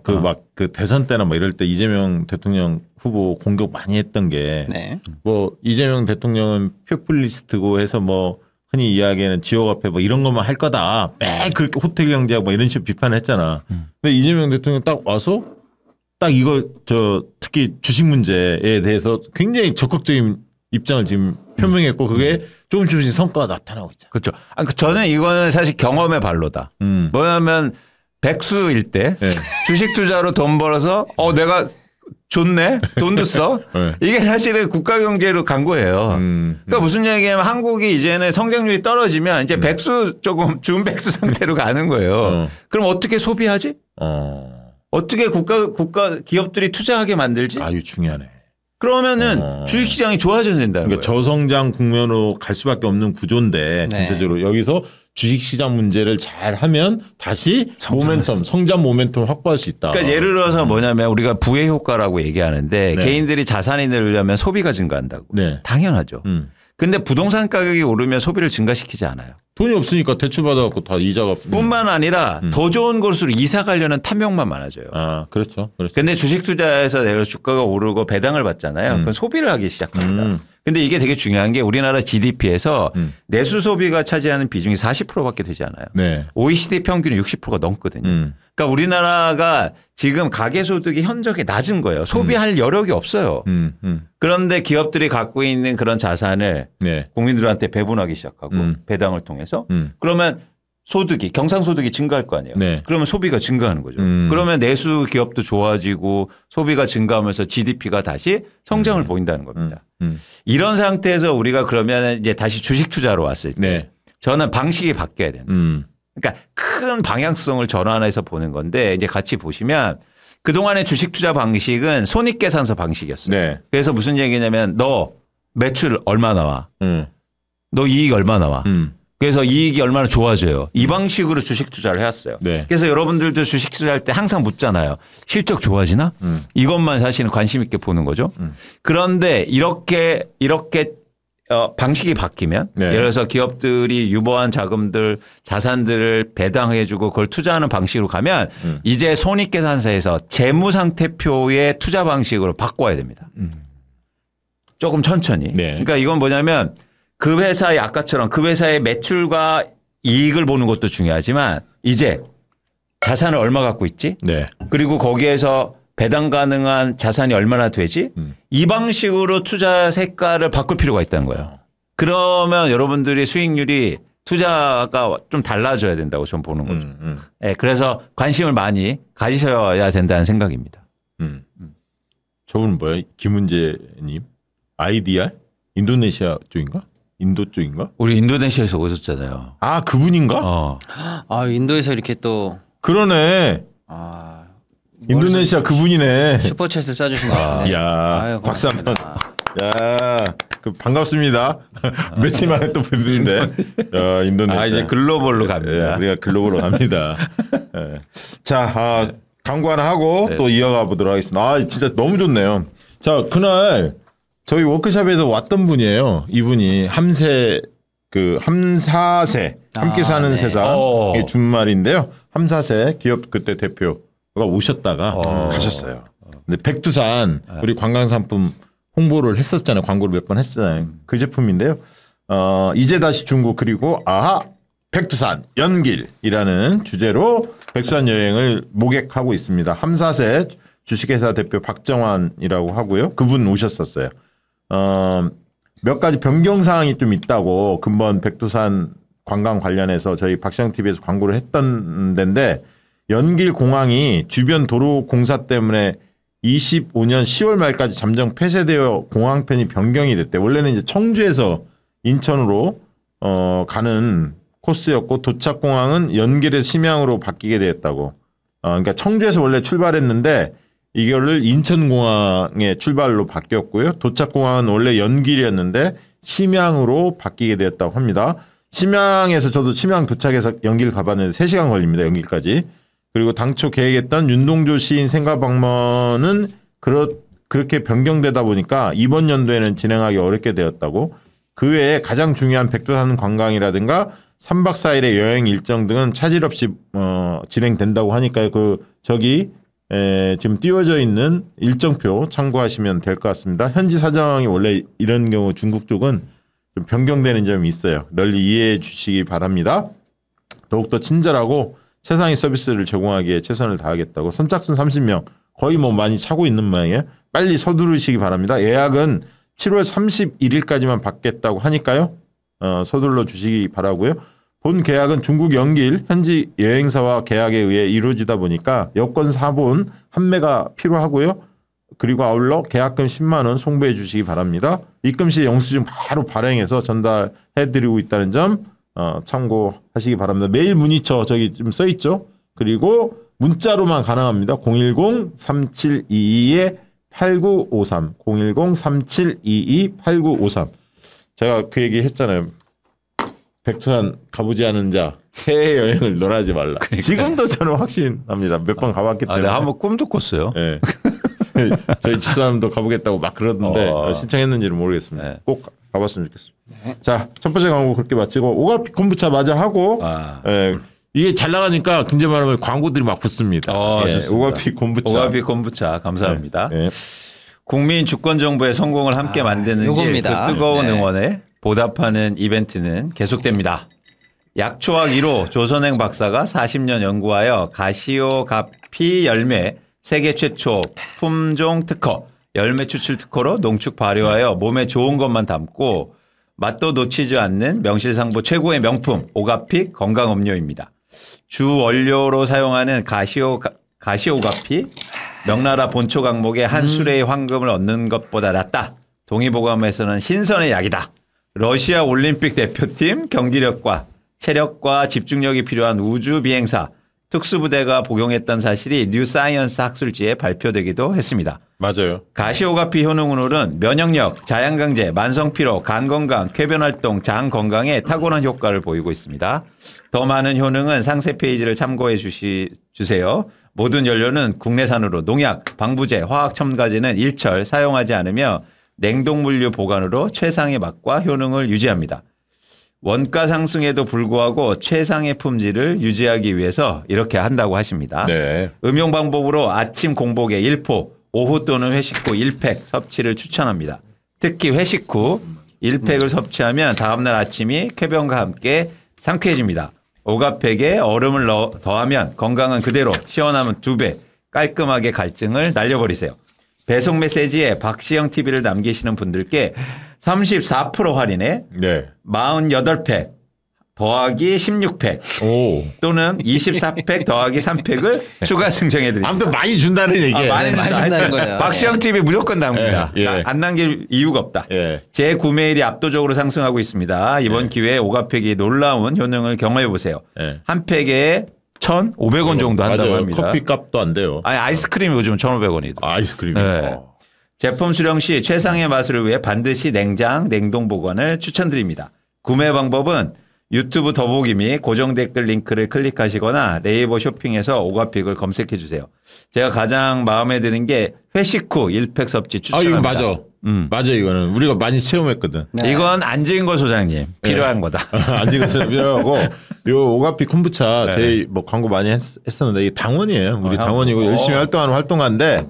그 대선 때나 뭐 이럴 때 이재명 대통령 후보 공격 많이 했던 게 뭐 이재명 대통령은 포퓰리스트고 해서 뭐 흔히 이야기하는 지역화폐 뭐 이런 것만 할 거다. 빽 그렇게 호텔 경제학 뭐 이런 식으로 비판을 했잖아. 근데 이재명 대통령 딱 와서 딱 이거 특히 주식 문제에 대해서 굉장히 적극적인 입장을 지금 표명했고 그게 조금씩 성과가 나타나고 있잖아요. 그렇죠. 저는 이거는 사실 경험의 발로다. 뭐냐면 백수일 때 네. 주식 투자로 돈 벌어서 내가 좋네 돈도 써. 네. 이게 사실은 국가 경제로 간 거예요. 그러니까 무슨 얘기냐면 한국이 이제는 성장률이 떨어지면 이제 백수 조금 준백수 상태로 가는 거예요. 그럼 어떻게 소비하지? 어떻게 국가 기업들이 투자하게 만들지? 아주 중요하네. 그러면은 주식시장이 좋아져야 된다는 그러니까 거예요. 저성장 국면으로 갈 수밖에 없는 구조인데 전체적으로 여기서 주식시장 문제를 잘 하면 다시 성장 모멘텀을 확보할 수 있다. 그러니까 예를 들어서 뭐냐면 우리가 부의 효과라고 얘기하는데 네. 개인들이 자산이 늘려면 소비가 증가한다고. 네. 당연하죠. 근데 부동산 가격이 오르면 소비를 증가시키지 않아요. 돈이 없으니까 대출 받아갖고 다 이자가. 뿐만 아니라 더 좋은 곳으로 이사 가려는 탐욕만 많아져요. 아, 그렇죠. 근데 주식 투자에서 내가 주가가 오르고 배당을 받잖아요. 그럼 소비를 하기 시작합니다. 근데 이게 되게 중요한 게 우리나라 GDP에서 내수 소비가 차지하는 비중이 40%밖에 되지 않아요. 네. OECD 평균이 60%가 넘거든요. 그러니까 우리나라가 지금 가계소득이 현저하게 낮은 거예요. 소비할 여력이 없어요. 그런데 기업들이 갖고 있는 그런 자산을 네. 국민들한테 배분하기 시작하고 배당을 통해서 그러면 경상소득이 증가할 거 아니에요. 네. 그러면 소비가 증가하는 거죠. 그러면 내수 기업도 좋아지고 소비가 증가하면서 GDP가 다시 성장을 보인다는 겁니다. 이런 상태에서 우리가 그러면 이제 다시 주식 투자로 왔을 때 네. 저는 방식이 바뀌어야 된다. 그러니까 큰 방향성을 전환해서 보는 건데 이제 같이 보시면 그동안의 주식 투자 방식은 손익계산서 방식이었어요. 네. 그래서 무슨 얘기냐면 너 매출 얼마 나와? 너 이익 얼마 나와? 그래서 이익이 얼마나 좋아져요. 이 방식으로 주식 투자를 해왔어요. 네. 그래서 여러분들도 주식 투자할 때 항상 묻잖아요. 실적 좋아지나? 이것만 사실은 관심 있게 보는 거죠. 그런데 이렇게 방식이 바뀌면 네. 예를 들어서 기업들이 유보한 자산들을 배당해 주고 그걸 투자하는 방식으로 가면 이제 손익계산서에서 재무상태표의 투자 방식으로 바꿔야 됩니다. 조금 천천히. 네. 그러니까 이건 뭐냐면 그 회사의 아까처럼 그 회사의 매출과 이익을 보는 것도 중요하지만 이제 자산을 얼마 갖고 있지? 네. 그리고 거기에서 배당 가능한 자산이 얼마나 되지? 이 방식으로 투자 색깔을 바꿀 필요가 있다는 거예요. 그러면 여러분들이 수익률이 투자가 좀 달라져야 된다고 저는 보는 거죠. 네, 그래서 관심을 많이 가지셔야 된다는 생각입니다. 저분은 뭐야? 김은재님? IDR? 인도네시아 쪽인가? 인도 쪽인가? 우리 인도네시아에서 오셨잖아요. 아, 그분인가? 아, 인도에서 이렇게 또. 그러네. 인도네시아 그분이네. 슈퍼챗을 쏴주신 것 같은데. 야, 박수 한번. 야, 반갑습니다. 며칠 만에 또 뵙는데. 야, 인도네시아. 이제 글로벌로 갑니다. 우리가 글로벌로 갑니다. 네. 자, 광고 하나 하고 또 이어가 보도록 하겠습니다. 진짜 너무 좋네요. 자, 그날 저희 워크숍에서 왔던 분이에요. 이분이 함사세 함께 사는 세상 이게 준말인데요. 함사세 기업 그때 대표가 오셨다가 가셨어요. 근데 백두산 우리 관광상품 홍보를 했었잖아요. 광고를 몇 번 했잖아요. 그 제품인데요. 이제 다시 중국 그리고 백두산 연길이라는 주제로 백두산 여행을 모객하고 있습니다. 함사세 주식회사 대표 박정환이라고 하고요. 그분 오셨었어요. 몇 가지 변경 사항이 좀 있다고 근본 백두산 관광 관련해서 저희 박시영TV에서 광고를 했던 데인데 연길 공항이 주변 도로 공사 때문에 25년 10월 말까지 잠정 폐쇄되어 공항편이 변경이 됐대. 원래는 이제 청주에서 인천으로 가는 코스였고 도착공항은 연길에서 심양으로 바뀌게 되었다고. 그러니까 청주에서 원래 출발했는데 이거를 인천공항의 출발로 바뀌었고요. 도착공항은 원래 연길이었는데 심양으로 바뀌게 되었다고 합니다. 심양에서 저도 심양 도착해서 연길 가봤는데 3시간 걸립니다. 연길까지. 그리고 당초 계획했던 윤동조 시인 생가 방문은 그렇게 변경되다 보니까 이번 연도에는 진행하기 어렵게 되었다고. 그 외에 가장 중요한 백두산 관광이라든가 3박 4일의 여행 일정 등은 차질 없이 진행된다고 하니까요. 지금 띄워져 있는 일정표 참고하시면 될 것 같습니다. 현지 사정이 원래 이런 경우 중국 쪽은 좀 변경되는 점이 있어요. 널리 이해해 주시기 바랍니다. 더욱더 친절하고 최상의 서비스를 제공하기에 최선을 다하겠다고. 선착순 30명 거의 뭐 많이 차고 있는 모양이에요. 빨리 서두르시기 바랍니다. 예약은 7월 31일까지만 받겠다고 하니까요. 서둘러 주시기 바라고요. 본 계약은 중국 연길 현지 여행사와 계약에 의해 이루어지다 보니까 여권 사본 판매가 필요하고요. 그리고 아울러 계약금 10만 원 송부해 주시기 바랍니다. 입금 시 영수증 바로 발행해서 전달해드리고 있다는 점 참고하시기 바랍니다. 메일 문의처 저기 좀 써 있죠. 그리고 문자로만 가능합니다. 010-3722-8953 010-3722-8953 제가 그 얘기 했잖아요. 백두산 가보지 않은 자 해외여행을 놀아지 말라. 그러니까. 지금도 저는 확신합니다. 몇 번 가봤기 때문에. 내가 한번 꿈도 꿨어요. 네. 저희 집사람도 가보겠다고 막 그러던데 신청했는지는 모르겠습니다. 네. 꼭 가봤으면 좋겠습니다. 네. 자, 첫 번째 광고 그렇게 마치고 오가피 콤부차 맞아 하고 이게 잘 나가니까 굉장히 말하면 광고들이 막 붙습니다. 오가피 콤부차. 오가피 콤부차 감사합니다. 네. 국민 주권 정부의 성공을 함께 만드는 게 그 뜨거운 응원에 보답하는 이벤트는 계속됩니다. 약초학 1호 조선행 박사가 40년 연구하여 가시오가피 열매 세계 최초 품종 특허 열매 추출 특허로 농축 발효하여 몸에 좋은 것만 담고 맛도 놓치지 않는 명실상부 최고의 명품 오가피 건강음료입니다. 주 원료로 사용하는 가시오가피 명나라 본초 강목의 한 수레의 황금을 얻는 것보다 낫다. 동의보감에서는 신선의 약이다. 러시아 올림픽 대표팀 경기력과 체력과 집중력이 필요한 우주 비행사 특수부대가 복용했던 사실이 뉴사이언스 학술지에 발표되기도 했습니다. 맞아요. 가시오가피 효능으로는 면역력, 자양강제, 만성피로, 간건강, 쾌변활동, 장건강에 탁월한 효과를 보이고 있습니다. 더 많은 효능은 상세 페이지를 참고해 주세요. 모든 연료는 국내산으로 농약, 방부제, 화학 첨가제는 일철 사용하지 않으며 냉동물류 보관으로 최상의 맛과 효능을 유지합니다. 원가 상승에도 불구하고 최상의 품질을 유지하기 위해서 이렇게 한다고 하십니다. 네. 음용 방법으로 아침 공복에 1포, 오후 또는 회식 후 1팩 섭취를 추천합니다. 특히 회식 후 1팩을 섭취하면 다음날 아침이 쾌변과 함께 상쾌해집니다. 오가팩에 얼음을 더하면 건강은 그대로, 시원함은 2배, 깔끔하게 갈증을 날려버리세요. 배송 메시지에 박시영 TV를 남기시는 분들께 34% 할인에 48팩 더하기 16팩 또는 24팩 더하기 3팩을 추가 증정해드립니다. 아무튼 많이 준다는 얘기예요. 많이 준다는 거죠. 박시영 TV 무조건 남깁니다. 안 남길 이유가 없다. 재구매율이 압도적으로 상승하고 있습니다. 이번 기회에 오가팩이 놀라운 효능을 경험해 보세요. 한 팩에 1,500원 정도 한다고 맞아요. 합니다. 커피값도 안 돼요. 아니, 아이스크림이 요즘 1,500원이더라고요. 아이스크림이. 제품 수령 시 최상의 맛을 위해 반드시 냉동 보관을 추천드립니다. 구매 방법은 유튜브 더보기 및 고정 댓글 링크를 클릭하시거나 네이버 쇼핑에서 오가픽을 검색해 주세요. 제가 가장 마음에 드는 게 회식 후 1팩 섭취 추천합니다. 이거 맞아. 맞아 이거는 우리가 많이 체험했거든. 네. 이건 안진거 소장님 필요한 거다. 안진거 소장 필요하고 요 오가피 콤부차 저희 뭐 광고 많이 했었는데 이게 당원이에요. 우리 당원이고 열심히 활동하는 활동가인데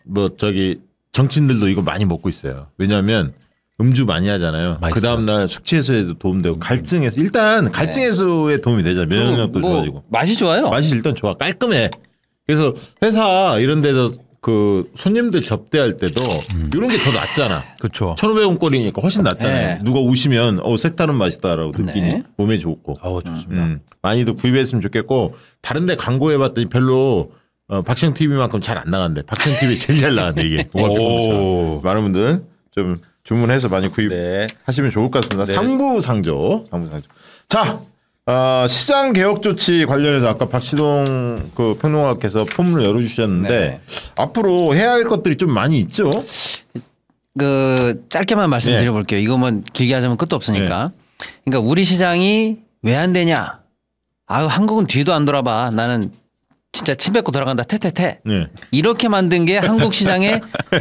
뭐 저기 정치인들도 이거 많이 먹고 있어요. 왜냐하면 음주 많이 하잖아요. 그 다음날 숙취 해소에도 도움되고 갈증 해소 일단 갈증 해소에 도움이 되잖아요. 면역력도 좋아지고 맛이 좋아요. 맛이 일단 좋아. 깔끔해. 그래서 회사 이런 데서 그 손님들 접대할 때도 이런 게 더 낫잖아. 그렇죠. 1,500원 꼴이니까 훨씬 낫잖아요. 누가 오시면 색다른 맛이다라고 느끼니 몸에 좋고. 좋습니다. 많이도 구입했으면 좋겠고 다른 데 광고해봤더니 별로 박시영 TV만큼 잘 안 나간대. 박시영 TV 제일 잘 나간대 이게. 많은 분들 좀 주문해서 많이 구입하시면 좋을 것 같습니다. 상부상조. 자, 시장 개혁 조치 관련해서 아까 박시동 그 평론가께서 포문을 열어주셨는데 앞으로 해야 할 것들이 좀 많이 있죠. 그 짧게만 말씀드려볼게요. 이거 뭐 길게 하자면 끝도 없으니까. 그러니까 우리 시장이 왜 안 되냐? 아유 한국은 뒤도 안 돌아봐. 나는 진짜 침 뱉고 돌아간다. 태태태. 이렇게 만든 게 한국 시장의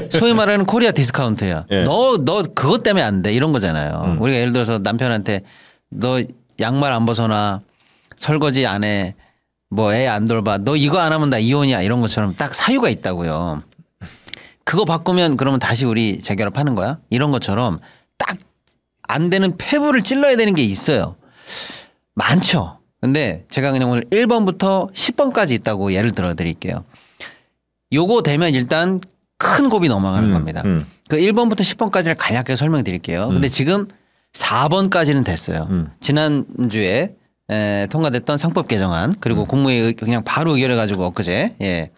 소위 말하는 코리아 디스카운트예요. 너 그것 때문에 안 돼. 이런 거잖아요. 우리가 예를 들어서 남편한테 너 양말 안 벗어나, 설거지 안 해, 뭐 애 안 돌봐, 너 이거 안 하면 나 이혼이야, 이런 것처럼 딱 사유가 있다고요. 그거 바꾸면 그러면 다시 우리 재결합하는 거야? 이런 것처럼 딱 안 되는 폐부를 찔러야 되는 게 있어요. 많죠. 근데 제가 그냥 오늘 1번부터 10번까지 있다고 예를 들어 드릴게요. 요거 되면 일단 큰 곱이 넘어가는 겁니다. 그 1번부터 10번까지를 간략하게 설명드릴게요. 근데 지금 4번까지는 됐어요. 지난주에 통과됐던 상법 개정안 그리고 국무회의 그냥 바로 의결해가지고 엊그제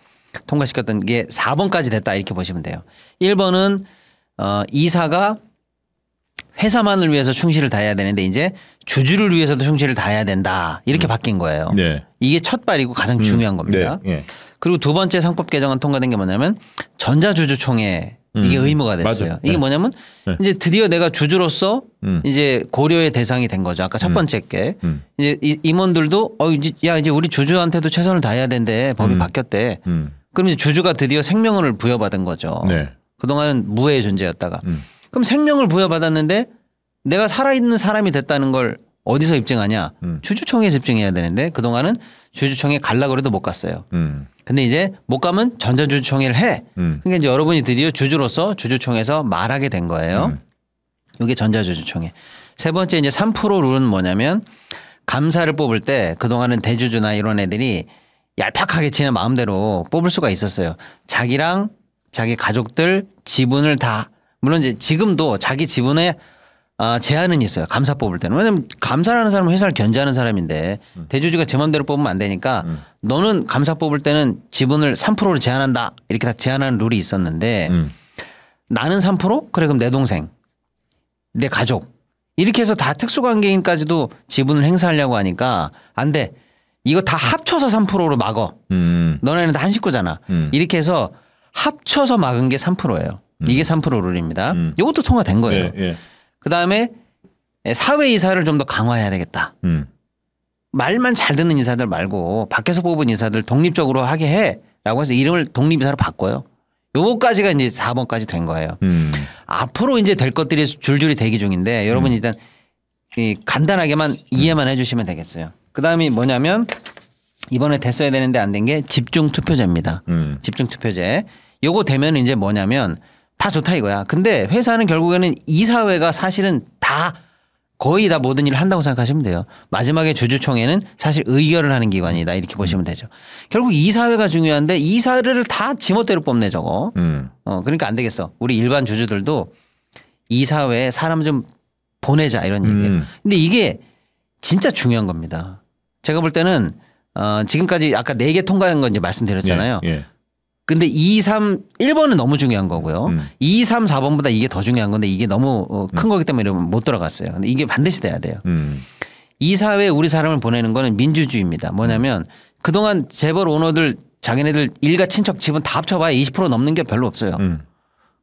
통과시켰던 게 4번까지 됐다 이렇게 보시면 돼요. 1번은 이사가 회사만을 위해서 충실을 다해야 되는데 이제 주주를 위해서도 충실을 다해야 된다 이렇게 바뀐 거예요. 이게 첫 발이고 가장 중요한 겁니다. 그리고 두 번째 상법 개정안 통과된 게 뭐냐면 전자주주총회 이게 의무가 됐어요. 이게 뭐냐면 이제 드디어 내가 주주로서 이제 고려의 대상이 된 거죠. 아까 첫 번째 게 이제 임원들도 이제 우리 주주한테도 최선을 다해야 된대. 법이 바뀌었대. 그럼 이제 주주가 드디어 생명을 부여받은 거죠. 그동안은 무해의 존재였다가. 그럼 생명을 부여받았는데 내가 살아있는 사람이 됐다는 걸 어디서 입증하냐? 주주총회에서 입증해야 되는데 그동안은 주주총회 가려고 해도 못 갔어요. 근데 이제 못 가면 전자주주총회를 해. 그러니까 이제 여러분이 드디어 주주로서 주주총회에서 말하게 된 거예요. 이게 전자주주총회. 세 번째 이제 3% 룰은 뭐냐면 감사를 뽑을 때 그동안은 대주주나 이런 애들이 얄팍하게 지는 마음대로 뽑을 수가 있었어요. 자기랑 자기 가족들 지분을 다 물론 이제 지금도 자기 지분에 제한은 있어요. 감사 뽑을 때는. 왜냐하면 감사라는 사람은 회사를 견제하는 사람인데 대주주가 제 맘대로 뽑으면 안 되니까 너는 감사 뽑을 때는 지분을 3%로 제한한다. 이렇게 딱 제한하는 룰이 있었는데 나는 3%? 그래 그럼 내 동생, 내 가족 이렇게 해서 다 특수관계인까지도 지분을 행사하려고 하니까 안 돼. 이거 다 합쳐서 3%로 막어. 너네는 다 한 식구잖아. 이렇게 해서 합쳐서 막은 게 3%예요. 이게 3% 룰입니다. 이것도 통과된 거예요. 그다음에 사회이사를 좀 더 강화해야 되겠다. 말만 잘 듣는 이사들 말고 밖에서 뽑은 이사들 독립적으로 하게 해라고 해서 이름을 독립이사로 바꿔요. 요거까지가 이제 4번까지 된 거예요. 앞으로 이제 될 것들이 줄줄이 대기 중인데 여러분 일단 간단하게만 이해만 해주시면 되겠어요. 그다음이 뭐냐면 이번에 됐어야 되는데 안 된 게 집중투표제입니다. 집중투표제. 요거 되면 이제 뭐냐면 다 좋다 이거야. 근데 회사는 결국에는 이사회가 사실은 다 거의 다 모든 일을 한다고 생각하시면 돼요. 마지막에 주주총회는 사실 의결을 하는 기관이다 이렇게 보시면 되죠. 결국 이사회가 중요한데 이사를 다 지멋대로 뽑네 저거. 그러니까 안 되겠어. 우리 일반 주주들도 이사회에 사람 좀 보내자 이런 얘기예요. 근데 이게 진짜 중요한 겁니다. 제가 볼 때는 지금까지 아까 4개 통과한 건 이제 말씀드렸잖아요. 근데 2, 3, 1번은 너무 중요한 거고요. 2, 3, 4번보다 이게 더 중요한 건데 이게 너무 큰 거기 때문에 못 들어갔어요. 근데 이게 반드시 돼야 돼요. 이사회에 우리 사람을 보내는 거는 민주주의입니다. 뭐냐면 그동안 재벌 오너들 자기네들 일가 친척 지분 다 합쳐봐야 20% 넘는 게 별로 없어요.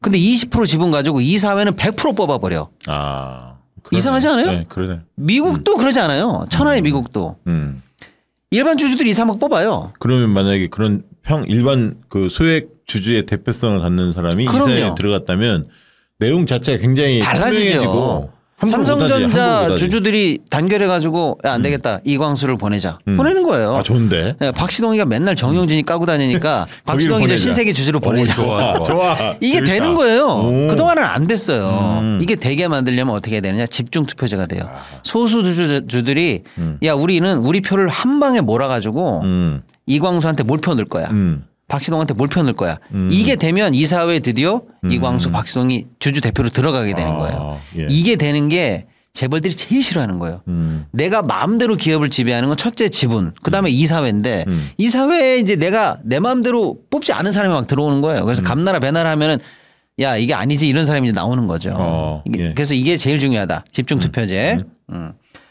근데 20% 지분 가지고 이사회는 100% 뽑아버려. 이상하지 않아요? 네, 그러네. 미국도 그러지 않아요. 천하의 미국도. 일반 주주들이 2, 3억 뽑아요. 그러면 만약에 그런 일반 그 소액 주주의 대표성을 갖는 사람이 이사회에 들어갔다면 내용 자체가 굉장히 달라지죠. 삼성전자 주주들이 단결해가지고 안 되겠다 이광수를 보내자 보내는 거예요. 좋은데. 네, 박시동이가 맨날 정용진이 까고 다니니까 박시동이 저 신세계 주주로 보내자. 좋아. 이게 재밌다. 되는 거예요. 그동안은 안 됐어요. 이게 되게 만들려면 어떻게 해야 되느냐. 집중투표제가 돼요. 소수 주주들이 야 우리는 우리 표를 한 방에 몰아가지고 이광수한테 몰표 넣을 거야. 박시동한테 몰표 넣을 거야. 이게 되면 이사회에 드디어 이광수, 박시동이 주주 대표로 들어가게 되는 거예요. 이게 되는 게 재벌들이 제일 싫어하는 거예요. 내가 마음대로 기업을 지배하는 건 첫째 지분, 그다음에 이사회인데 이사회에 이제 내가 내 마음대로 뽑지 않은 사람이 막 들어오는 거예요. 그래서 감나라 배나라 하면은 야 이게 아니지 이런 사람이 이제 나오는 거죠. 그래서 이게 제일 중요하다. 집중투표제.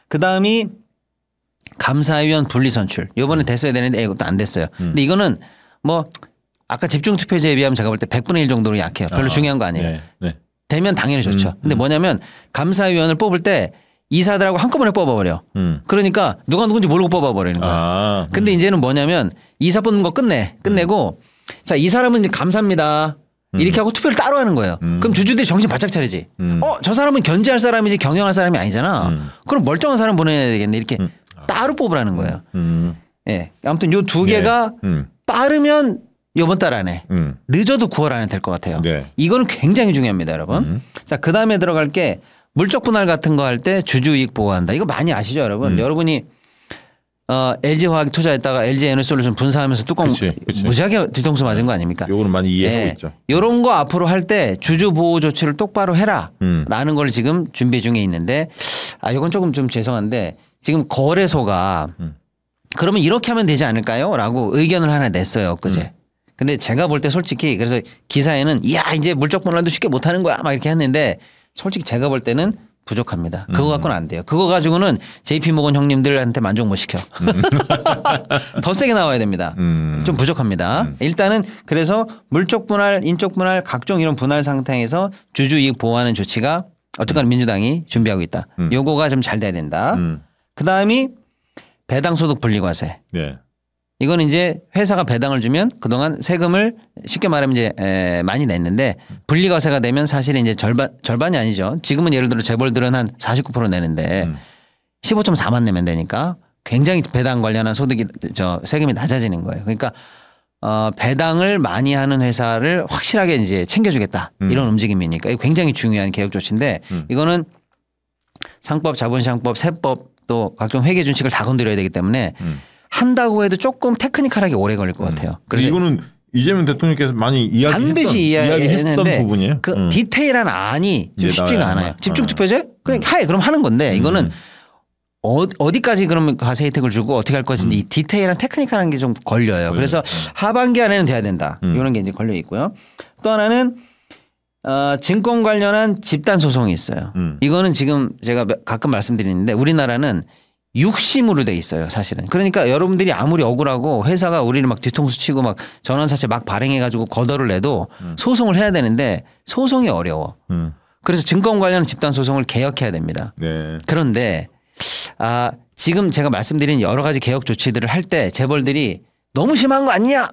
그 다음이 감사위원 분리선출. 이번에 됐어야 되는데 이것도 안 됐어요. 근데 이거는 뭐 아까 집중투표제에 비하면 제가 볼 때 100분의 1 정도로 약해요. 별로 중요한 거 아니에요. 되면 당연히 좋죠. 근데 뭐냐면 감사위원을 뽑을 때 이사들하고 한꺼번에 뽑아버려. 그러니까 누가 누군지 모르고 뽑아버리는 거야. 근데 이제는 뭐냐면 이사 뽑는 거 끝내고 자, 이 사람은 이제 감사합니다. 이렇게 하고 투표를 따로 하는 거예요. 그럼 주주들이 정신 바짝 차리지. 저 사람은 견제할 사람이지 경영할 사람이 아니잖아. 그럼 멀쩡한 사람 보내야 되겠네. 이렇게 따로 뽑으라는 거예요. 예. 아무튼 요 두 개가 빠르면 이번 달 안에 늦어도 9월 안에 될 것 같아요. 이거는 굉장히 중요합니다, 여러분. 자, 그 다음에 들어갈 게 물적 분할 같은 거 할 때 주주 이익 보호한다. 이거 많이 아시죠, 여러분? 여러분이 LG화학에 투자했다가 LG에너지솔루션 분사하면서 뚜껑 무지하게 뒤통수 맞은 거 아닙니까? 요거는 많이 이해하고 있죠. 이런 거 앞으로 할 때 주주 보호 조치를 똑바로 해라라는 걸 지금 준비 중에 있는데 이건 조금 좀 죄송한데 지금 거래소가 그러면 이렇게 하면 되지 않을까요? 라고 의견을 하나 냈어요, 엊그제. 근데 제가 볼 때 솔직히 그래서 기사에는 이제 물적 분할도 쉽게 못 하는 거야 막 이렇게 했는데 솔직히 제가 볼 때는 부족합니다. 그거 갖고는 안 돼요. 그거 가지고는 JP모건 형님들한테 만족 못 시켜. 더 세게 나와야 됩니다. 좀 부족합니다. 일단은 그래서 물적 분할, 인적 분할 각종 이런 분할 상태에서 주주 이익 보호하는 조치가 어쨌거나 민주당이 준비하고 있다. 요거가 좀 잘 돼야 된다. 그다음이 배당 소득 분리과세. 이거는 이제 회사가 배당을 주면 그동안 세금을 쉽게 말하면 이제 많이 냈는데 분리과세가 되면 사실은 이제 절반이 아니죠. 지금은 예를 들어 재벌들은 한 49% 내는데 15.4만 내면 되니까 굉장히 배당 관련한 소득이 세금이 낮아지는 거예요. 그러니까 배당을 많이 하는 회사를 확실하게 이제 챙겨주겠다 이런 움직임이니까 이거 굉장히 중요한 개혁 조치인데 이거는 상법, 자본시장법, 세법 또 각종 회계 준칙을 다 건드려야 되기 때문에 한다고 해도 조금 테크니컬하게 오래 걸릴 것 같아요. 그래서 이거는 이재명 대통령께서 많이 반드시 이야기했던 부분이에요. 그 디테일한 안이 좀 쉽지가 않아요. 집중투표제? 그냥 그럼 하는 건데 이거는 어디까지 그러면 과세 혜택을 주고 어떻게 할 것인지 이 디테일한 테크니컬한 게 좀 걸려요. 그래서 하반기 안에는 돼야 된다. 이런 게 이제 걸려 있고요. 또 하나는 증권 관련한 집단 소송이 있어요. 이거는 지금 제가 가끔 말씀드리는데 우리나라는 육심으로 돼 있어요, 사실은. 그러니까 여러분들이 아무리 억울하고 회사가 우리를 막 뒤통수 치고 막 전환사채 막 발행해가지고 거덜을 내도 소송을 해야 되는데 소송이 어려워. 그래서 증권 관련 집단 소송을 개혁해야 됩니다. 그런데 지금 제가 말씀드린 여러 가지 개혁 조치들을 할 때 재벌들이 너무 심한 거 아니냐?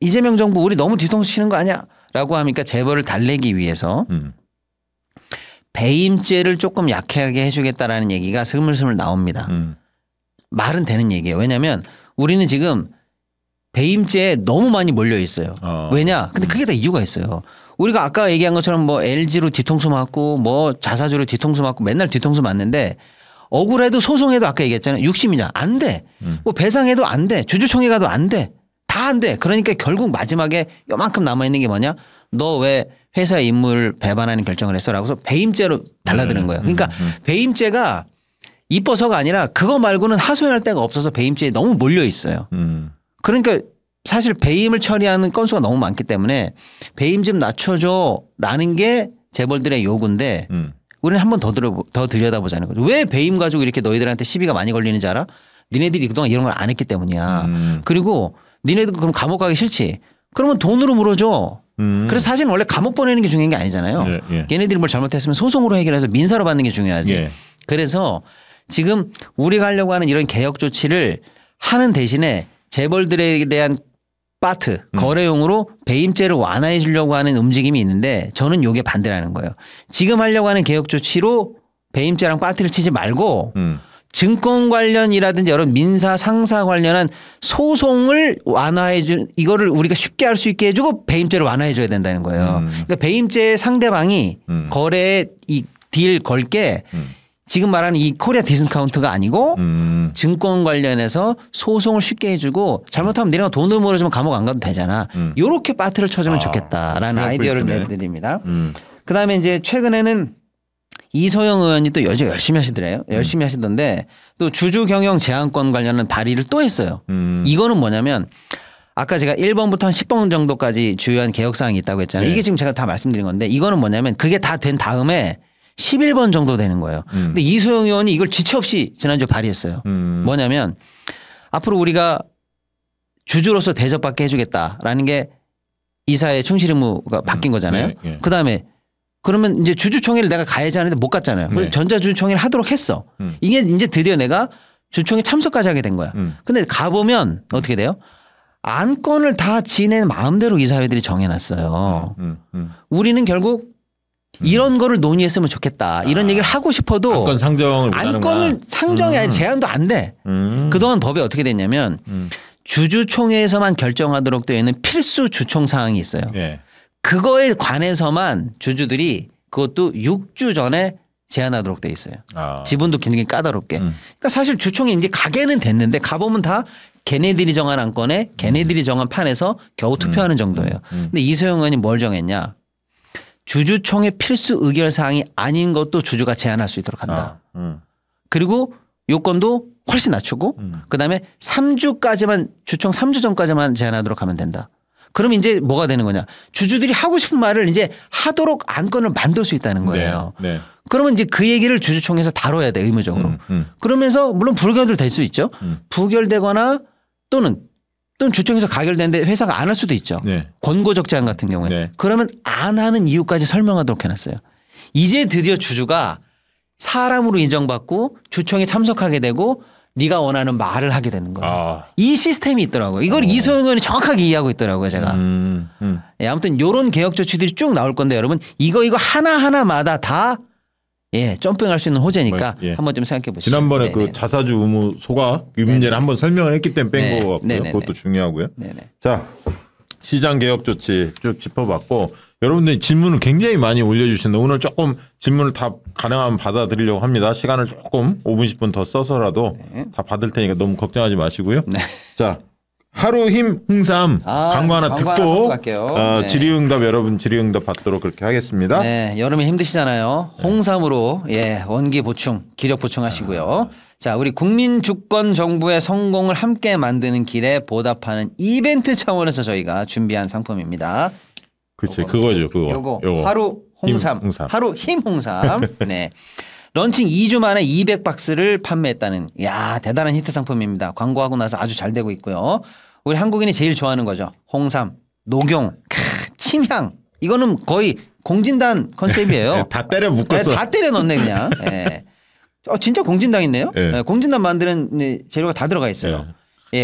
이재명 정부 우리 너무 뒤통수 치는 거 아니야? 라고 하니까 재벌을 달래기 위해서 배임죄를 조금 약하게 해주겠다라는 얘기가 스물스물 나옵니다. 말은 되는 얘기예요. 왜냐하면 우리는 지금 배임죄에 너무 많이 몰려 있어요. 왜냐? 근데 그게 다 이유가 있어요. 우리가 아까 얘기한 것처럼 뭐 LG로 뒤통수 맞고 뭐 자사주로 뒤통수 맞고 맨날 뒤통수 맞는데 억울해도 소송해도 아까 얘기했잖아요. 육심이냐? 안 돼. 뭐 배상해도 안 돼. 주주총회 가도 안 돼. 다 안 돼. 그러니까 결국 마지막에 요만큼 남아있는 게 뭐냐? 너 왜 회사 임무를 배반하는 결정을 했어? 라고서 배임죄로 달라드는 거예요. 그러니까 배임죄가 이뻐서가 아니라 그거 말고는 하소연할 데가 없어서 배임죄에 너무 몰려 있어요. 그러니까 사실 배임을 처리하는 건수가 너무 많기 때문에 배임 좀 낮춰줘라는 게 재벌들의 요구인데 우리는 한 번 더 들여다보자는 거죠. 왜 배임 가지고 이렇게 너희들한테 시비가 많이 걸리는지 알아? 니네들이 그동안 이런 걸 안 했기 때문이야. 그리고 니네들 그럼 감옥 가기 싫지? 그러면 돈으로 물어줘. 그래서 사실은 원래 감옥 보내는 게 중요한 게 아니잖아요. 얘네들이 뭘 잘못했으면 소송으로 해결해서 민사로 받는 게 중요하지. 그래서 지금 우리가 하려고 하는 이런 개혁 조치를 하는 대신에 재벌들에 대한 파트 거래용으로 배임죄를 완화해 주려고 하는 움직임이 있는데 저는 이게 반대라는 거예요. 지금 하려고 하는 개혁 조치로 배임죄랑 파트를 치지 말고 증권 관련이라든지 여러 민사 상사 관련한 소송을 완화해 준 이거를 우리가 쉽게 할 수 있게 해주고 배임죄를 완화해 줘야 된다는 거예요. 그러니까 배임죄 상대방이 거래에 이 딜 걸게 지금 말하는 이 코리아 디스카운트가 아니고 증권 관련해서 소송을 쉽게 해주고 잘못하면 니네가 돈을 물어주면 감옥 안 가도 되잖아. 요렇게 파트를 쳐주면 좋겠다라는 아이디어를 내드립니다. 그다음에 이제 최근에는 이소영 의원이 또 요즘 열심히 하시더래요. 열심히 하시던데 또 주주 경영 제한권 관련한 발의를 또 했어요. 이거는 뭐냐면 아까 제가 1번부터 한 10번 정도까지 주요한 개혁사항이 있다고 했잖아요. 이게 지금 제가 다 말씀드린 건데 이거는 뭐냐면 그게 다 된 다음에 11번 정도 되는 거예요. 근데 이소영 의원이 이걸 지체 없이 지난주에 발의했어요. 뭐냐면 앞으로 우리가 주주로서 대접받게 해주겠다라는 게 이사의 충실 의무가 바뀐 거잖아요. 그다음에 그러면 이제 주주총회를 내가 가야지 하는데 못 갔잖아요. 그래서 전자주주총회를 하도록 했어. 이게 이제 드디어 내가 주총회 참석까지 하게 된 거야. 근데 가보면 어떻게 돼요? 안건을 다 지네 마음대로 이사회들이 정해놨어요. 우리는 결국 이런 거를 논의했으면 좋겠다. 이런 얘기를 하고 싶어도 안건 상정을 안건을 상정이 아니라 제한도 안 돼. 그동안 법에 어떻게 됐냐면 주주총회에서만 결정하도록 되어 있는 필수 주총 사항이 있어요. 예. 그거에 관해서만 주주들이 그것도 6주 전에 제안하도록 돼 있어요. 지분도 굉장히 까다롭게. 그러니까 사실 주총에 이제 가게는 됐는데 가보면 다 걔네들이 정한 안건에 걔네들이 정한 판에서 겨우 투표하는 정도예요. 근데 이소영 의원이 뭘 정했냐. 주주총회 필수 의결 사항이 아닌 것도 주주가 제안할 수 있도록 한다. 그리고 요건도 훨씬 낮추고 그다음에 3주까지만 주총 3주 전까지만 제안하도록 하면 된다. 그럼 이제 뭐가 되는 거냐. 주주들이 하고 싶은 말을 이제 하도록 안건을 만들 수 있다는 거예요. 네. 그러면 이제 그 얘기를 주주총회에서 다뤄야 돼 의무적으로. 그러면서 물론 불결도 될 수 있죠. 부결되거나 또는 주총에서 가결되는데 회사가 안 할 수도 있죠. 네. 권고적 제한 같은 경우에. 네. 그러면 안 하는 이유까지 설명하도록 해놨어요. 이제 드디어 주주가 사람으로 인정받고 주총에 참석하게 되고 네가 원하는 말을 하게 되는 거예요. 이 시스템이 있더라고요. 이걸 이소영 의원이 정확하게 이해하고 있더라고요. 제가. 예, 아무튼 이런 개혁 조치들이 쭉 나올 건데 여러분 이거 하나하나마다 다 점핑할 수 있는 호재니까 한번 좀 생각해 보시죠. 지난번에 그 자사주 의무 소각 이 문제를 한번 설명을 했기 때문에 뺀 거 같고요. 그것도 중요하고요. 자, 시장 개혁 조치 쭉 짚어봤고 여러분들이 질문을 굉장히 많이 올려주시는데 오늘 조금 질문을 다 가능하면 받아드리려고 합니다. 시간을 조금 5분 10분 더 써서라도 다 받을 테니까 너무 걱정하지 마시고요. 자, 하루 힘 홍삼 광고 하나 듣고 질의응답 여러분 질의응답 받도록 그렇게 하겠습니다. 네, 여름에 힘드시잖아요. 홍삼으로 원기 보충, 기력 보충하시고요. 자, 우리 국민주권정부의 성공을 함께 만드는 길에 보답하는 이벤트 차원에서 저희가 준비한 상품입니다. 그렇지, 그거죠, 그거. 요거 하루 홍삼, 하루 힘 홍삼. 네. 런칭 2주 만에 200박스를 판매했다는 대단한 히트 상품입니다. 광고하고 나서 아주 잘 되고 있고요. 우리 한국인이 제일 좋아하는 거죠. 홍삼, 녹용, 침향. 이거는 거의 공진단 컨셉이에요. 다 때려 묶었어. 다 때려 넣네 그냥. 진짜 공진당 있네요. 공진단 만드는 재료가 다 들어가 있어요.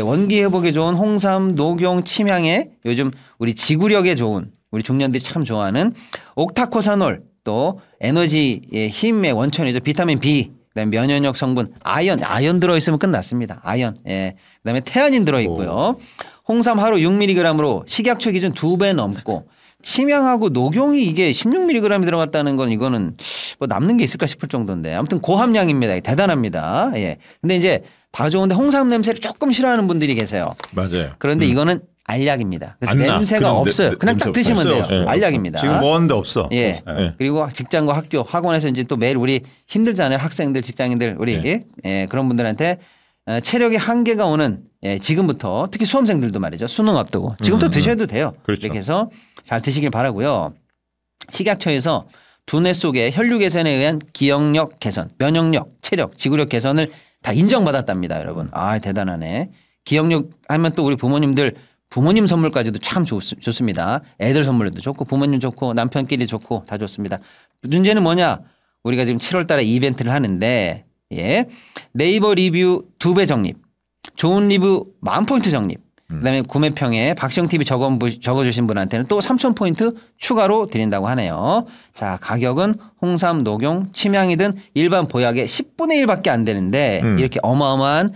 원기 회복에 좋은 홍삼, 녹용, 침향에 요즘 우리 지구력에 좋은 우리 중년들이 참 좋아하는 옥타코사놀 또 에너지의 힘의 원천이죠. 비타민 B, 그다음에 면역력 성분 아연 들어있으면 끝났습니다. 아연. 그다음에 태아닌 들어있고요. 홍삼 하루 6mg으로 식약처 기준 2배 넘고 침향하고 녹용이 이게 16mg이 들어갔다는 건 이거는 뭐 남는 게 있을까 싶을 정도인데 아무튼 고함량입니다. 대단합니다. 근데 이제 다 좋은데 홍삼 냄새를 조금 싫어하는 분들이 계세요. 맞아요. 그런데 이거는 알약입니다. 그래서 냄새가 없어요. 그냥 딱 드시면 돼요. 알약입니다. 지금 먹었는데 없어. 그리고 직장과 학교, 학원에서 이제 또 매일 우리 힘들잖아요. 학생들, 직장인들 우리 그런 분들한테 체력의 한계가 오는 지금부터 특히 수험생들도 말이죠. 수능 앞두고 지금부터 드셔도 돼요. 그렇죠. 이렇게 해서 잘 드시길 바라고요. 식약처에서 두뇌 속의 혈류 개선에 의한 기억력 개선, 면역력, 체력, 지구력 개선을 다 인정받았답니다. 여러분. 대단하네. 기억력 하면 또 우리 부모님 선물까지도 참 좋습니다. 애들 선물도 좋고 부모님 좋고 남편끼리 좋고 다 좋습니다. 문제는 뭐냐. 우리가 지금 7월 달에 이벤트를 하는데 네이버 리뷰 2배 적립, 좋은 리뷰 10,000포인트 적립, 그다음에 구매평에 박시영TV 적어주신 분한테는 또 3,000포인트 추가로 드린다고 하네요. 자, 가격은 홍삼, 녹용, 침향이든 일반 보약의 10분의 1밖에 안 되는데 이렇게 어마어마한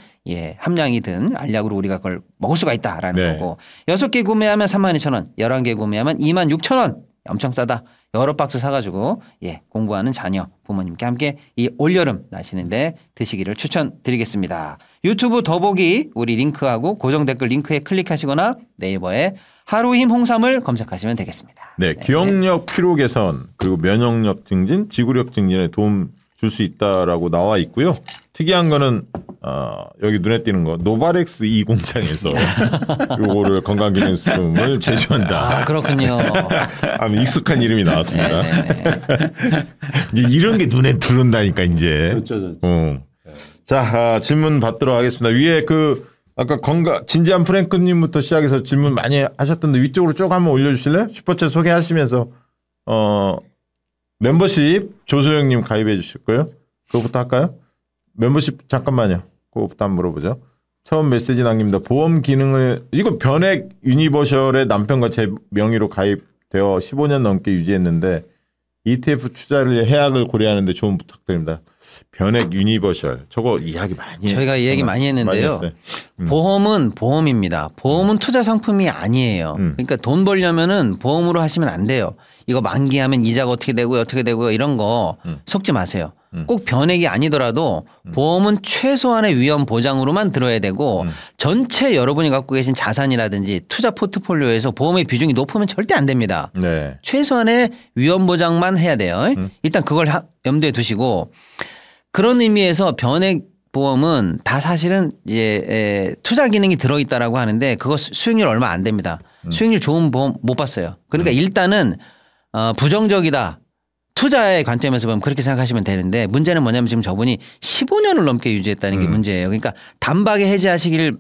함량이 든 알약으로 우리가 그걸 먹을 수가 있다라는 거고 6개 구매하면 32,000원, 11개 구매하면 26,000원. 엄청 싸다. 여러 박스 사가지고 공부하는 자녀 부모님께 함께 이 올여름 나시는데 드시기를 추천드리겠습니다. 유튜브 더보기 우리 링크하고 고정 댓글 링크에 클릭하시거나 네이버에 하루힘 홍삼을 검색하시면 되겠습니다. 기억력 피로 개선 그리고 면역력 증진, 지구력 증진에 도움 줄 수 있다라고 나와 있고요. 특이한 거는 여기 눈에 띄는 거 노바렉스 2 공장에서 요거를 건강기능식품을 제조한다. 아, 그렇군요. 아무 익숙한 이름이 나왔습니다. 이제 이런 게 눈에 들어온다니까 이제. 좋죠. 자, 질문 받도록 하겠습니다. 위에 아까 진지한 프랭크님부터 시작해서 질문 많이 하셨던데 위쪽으로 쭉 한번 올려주실래요? 슈퍼챗 소개하시면서 멤버십 조소영님 가입해 주실 거예요? 그거부터 할까요? 멤버십 잠깐만요. 그거부터 한번 물어보죠. 처음 메시지 남깁니다. 보험 기능을 이거 변액 유니버셜의 남편과 제 명의로 가입되어 15년 넘게 유지했는데 ETF 투자를 해약을 고려하는데 조언 부탁드립니다. 변액 유니버셜 저거 이야기 많이 저희가 이야기 많이 했는데요. 보험은 보험입니다. 보험은 투자 상품이 아니에요. 그러니까 돈 벌려면은 보험으로 하시면 안 돼요. 이거 만기하면 이자가 어떻게 되고요 이런 거 속지 마세요. 꼭 변액이 아니더라도 보험은 최소한의 위험 보장으로만 들어야 되고 전체 여러분이 갖고 계신 자산이라든지 투자 포트폴리오에서 보험의 비중이 높으면 절대 안 됩니다. 네. 최소한의 위험 보장만 해야 돼요. 일단 그걸 염두에 두시고 그런 의미에서 변액 보험은 다 사실은 이제 투자 기능이 들어있다라고 하는데 그거 수익률 얼마 안 됩니다. 수익률 좋은 보험 못 봤어요. 그러니까 일단은 부정적이다. 투자의 관점에서 보면 그렇게 생각하시면 되는데 문제는 뭐냐면 지금 저분이 15년을 넘게 유지했다는 게 문제예요. 그러니까 단박에 해지하시기를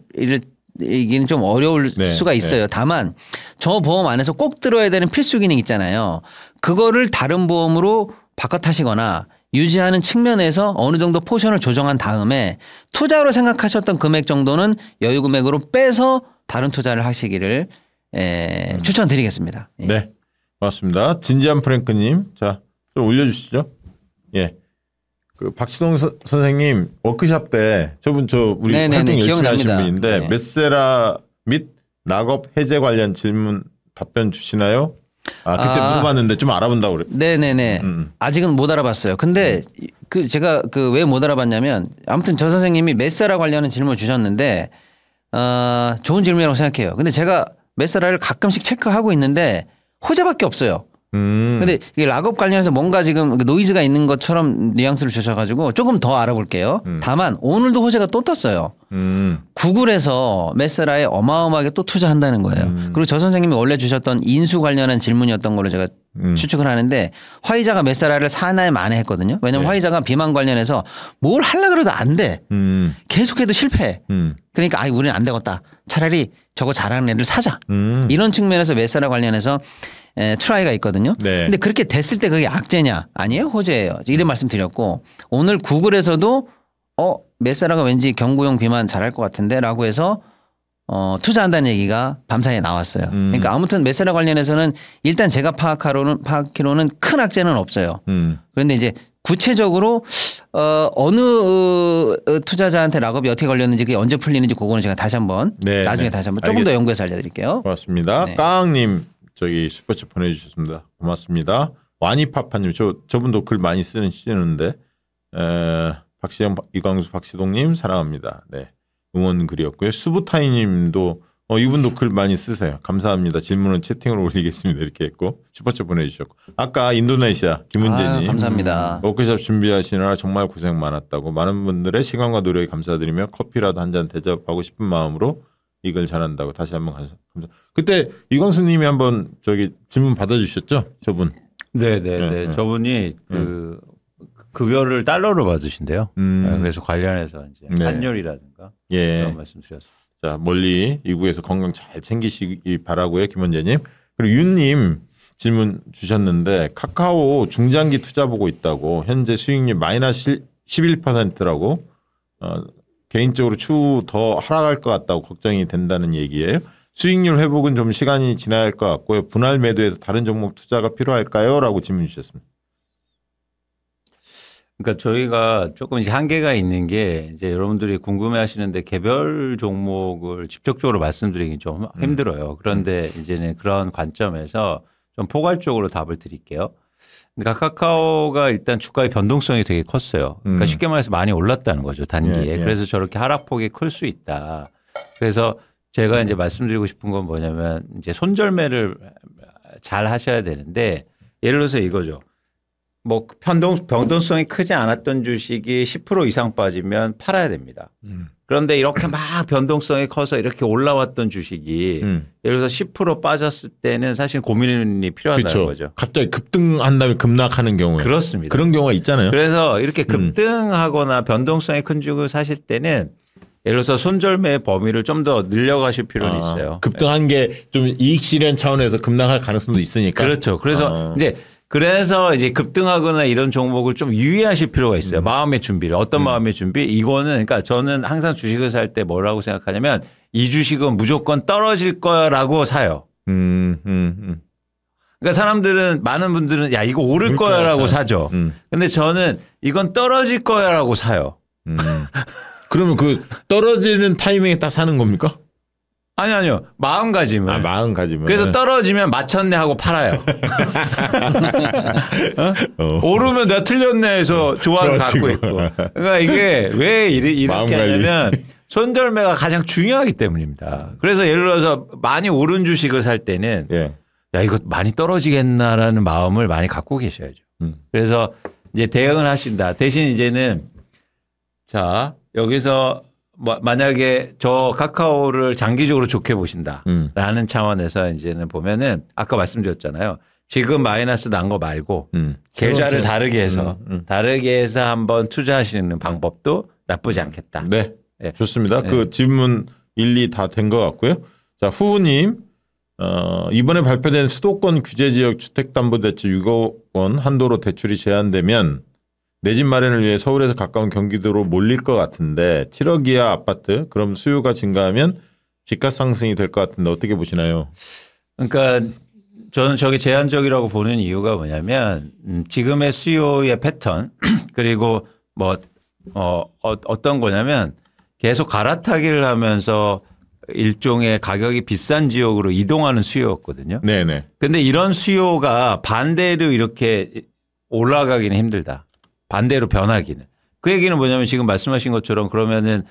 이기는 좀 어려울 수가 있어요. 다만 저 보험 안에서 꼭 들어야 되는 필수 기능 있잖아요. 그거를 다른 보험으로 바꿔 타시거나 유지하는 측면에서 어느 정도 포션을 조정한 다음에 투자로 생각하셨던 금액 정도는 여유 금액으로 빼서 다른 투자를 하시기를 추천드리겠습니다. 네. 고맙습니다. 진지한 프랭크님. 자, 좀 올려주시죠. 예. 박시동 선생님 워크샵 때 우리 활동 열심히 하신 분인데 메세라 및 낙업 해제 관련 질문 답변 주시나요? 그때 물어봤는데 좀 알아본다고 그래. 네네네. 아직은 못 알아봤어요. 근데 제가 왜 못 알아봤냐면 아무튼 저 선생님이 메세라 관련한 질문을 주셨는데 좋은 질문이라고 생각해요. 근데 제가 메세라를 가끔씩 체크하고 있는데 호재밖에 없어요. 근데 이게 락업 관련해서 뭔가 지금 노이즈가 있는 것처럼 뉘앙스를 주셔가지고 조금 더 알아볼게요. 다만 오늘도 호재가 또 떴어요. 구글에서 메세라에 어마어마하게 또 투자한다는 거예요. 그리고 저 선생님이 원래 주셨던 인수 관련한 질문이었던 걸로 제가 추측을 하는데 화이자가 메세라를 사나에 만회했거든요. 왜냐하면 화이자가 비만 관련해서 뭘 하려고 해도 안 돼. 계속해도 실패해. 그러니까 우리는 안 되겠다. 차라리 저거 잘하는 애들 사자. 이런 측면에서 메세라 관련해서 트라이가 있거든요. 네. 근데 그렇게 됐을 때 그게 악재냐? 아니에요. 호재예요. 이런 말씀 드렸고 오늘 구글에서도 메세라가 왠지 경구용 비만 잘할 것 같은데 라고 해서 투자한다는 얘기가 밤사이에 나왔어요. 그러니까 아무튼 메세라 관련해서는 일단 제가 파악하기로는 큰 악재는 없어요. 그런데 이제 구체적으로 어느 투자자한테 락업이 어떻게 걸렸는지 그게 언제 풀리는지 그거는 제가 다시 한번 나중에 다시 한번 조금 더 연구해서 알려드릴게요. 고맙습니다. 깡님 슈퍼챗 보내주셨습니다. 고맙습니다. 와니파파님 저분도 글 많이 쓰시는데 박시영 이광수 박시동님 사랑합니다. 네 응원 글이었고요. 수부타이님도 이분도 글 많이 쓰세요. 감사합니다. 질문은 채팅으로 올리겠습니다. 이렇게 했고 슈퍼챗 보내주셨고 아까 인도네시아 김은재님 감사합니다. 워크숍 준비하시느라 정말 고생 많았다고 많은 분들의 시간과 노력에 감사드리며 커피라도 한 잔 대접하고 싶은 마음으로 이 글 잘한다고 다시 한번 감사. 그때 이광수님이 한번 질문 받아주셨죠, 저분. 네네네. 저분이 급여를 달러로 받으신대요. 그래서 관련해서 이제 환율이라든가 그런 말씀드렸어요. 자 멀리 이국에서 건강 잘 챙기시기 바라고요, 김원재님. 그리고 윤님 질문 주셨는데 카카오 중장기 투자 보고 있다고 현재 수익률 마이너스 11%라고. 개인적으로 추후 더 하락할 것 같다고 걱정이 된다는 얘기예요. 수익률 회복은 좀 시간이 지나야 할 것 같고요. 분할 매도해서 다른 종목 투자가 필요할까요? 라고 질문 주셨습니다. 그러니까 저희가 조금 이제 한계가 있는 게 이제 여러분들이 궁금해 하시는데 개별 종목을 직접적으로 말씀드리기 좀 힘들어요. 그런데 이제는 그런 관점에서 좀 포괄적으로 답을 드릴게요. 그러니까 카카오가 일단 주가의 변동성이 되게 컸어요. 그러니까 쉽게 말해서 많이 올랐다는 거죠, 단기에. 그래서 저렇게 하락폭이 클 수 있다. 그래서 제가 이제 말씀드리고 싶은 건 뭐냐면 이제 손절매를 잘 하셔야 되는데 예를 들어서 이거죠. 뭐 변동성이 크지 않았던 주식이 10% 이상 빠지면 팔아야 됩니다. 그런데 이렇게 막 변동성이 커서 이렇게 올라왔던 주식이 예를 들어서 10% 빠졌을 때는 사실 고민이 필요하다는 그렇죠. 거죠. 갑자기 급등한 다음에 급락하는 경우에. 그렇습니다. 그런 경우가 있잖아요. 그래서 이렇게 급등하거나 변동성이 큰 주식을 사실 때는 예를 들어서 손절매의 범위를 좀 더 늘려가실 필요는 있어요. 급등한 게 좀 이익 실현 차원에서 급락할 가능성도 있으니까. 그렇죠. 그래서 이제 급등하거나 이런 종목을 좀 유의하실 필요가 있어요. 마음의 준비를. 어떤 마음의 준비? 이거는 그러니까 저는 항상 주식을 살 때 뭐라고 생각하냐면 이 주식은 무조건 떨어질 거라고 사요. 그러니까 많은 분들은 야 이거 오를 거야라고 사죠. 근데 저는 이건 떨어질 거야라고 사요. 그러면 그 떨어지는 타이밍에 딱 사는 겁니까? 아니요. 마음가짐을. 마음가짐을. 그래서 떨어지면 맞췄네 하고 팔아요. 오르면 내가 틀렸네 해서 좋아를 갖고 있고. 그러니까 이게 왜 이렇게 하냐면 손절매가 가장 중요하기 때문입니다. 그래서 예를 들어서 많이 오른 주식을 살 때는 야 이거 많이 떨어지겠나라는 마음을 많이 갖고 계셔야죠. 그래서 이제 대응을 하신다. 대신 이제는 자 여기서 만약에 저 카카오를 장기적으로 좋게 보신다라는 차원에서 이제는 보면은 아까 말씀드렸잖아요. 지금 마이너스 난 거 말고 계좌를 다르게 해서 한번 투자하시는 방법도 나쁘지 않겠다. 네. 좋습니다. 그 질문 1, 2 다 된 것 같고요. 자, 후우님. 이번에 발표된 수도권 규제지역 주택담보대출 6억 원 한도로 대출이 제한되면 내 집 마련을 위해 서울에서 가까운 경기도로 몰릴 것 같은데 7억 이하 아파트 그럼 수요가 증가하면 집값 상승이 될 것 같은데 어떻게 보시나요? 그러니까 저는 저게 제한적이라고 보는 이유가 뭐냐면 지금의 수요의 패턴 그리고 어떤 거냐면 계속 갈아타기를 하면서 일종의 가격이 비싼 지역으로 이동하는 수요였거든요. 네네. 근데 이런 수요가 반대로 이렇게 올라가기는 힘들다. 반대로 변하기는. 그 얘기는 뭐냐면 지금 말씀하신 것처럼 그러면은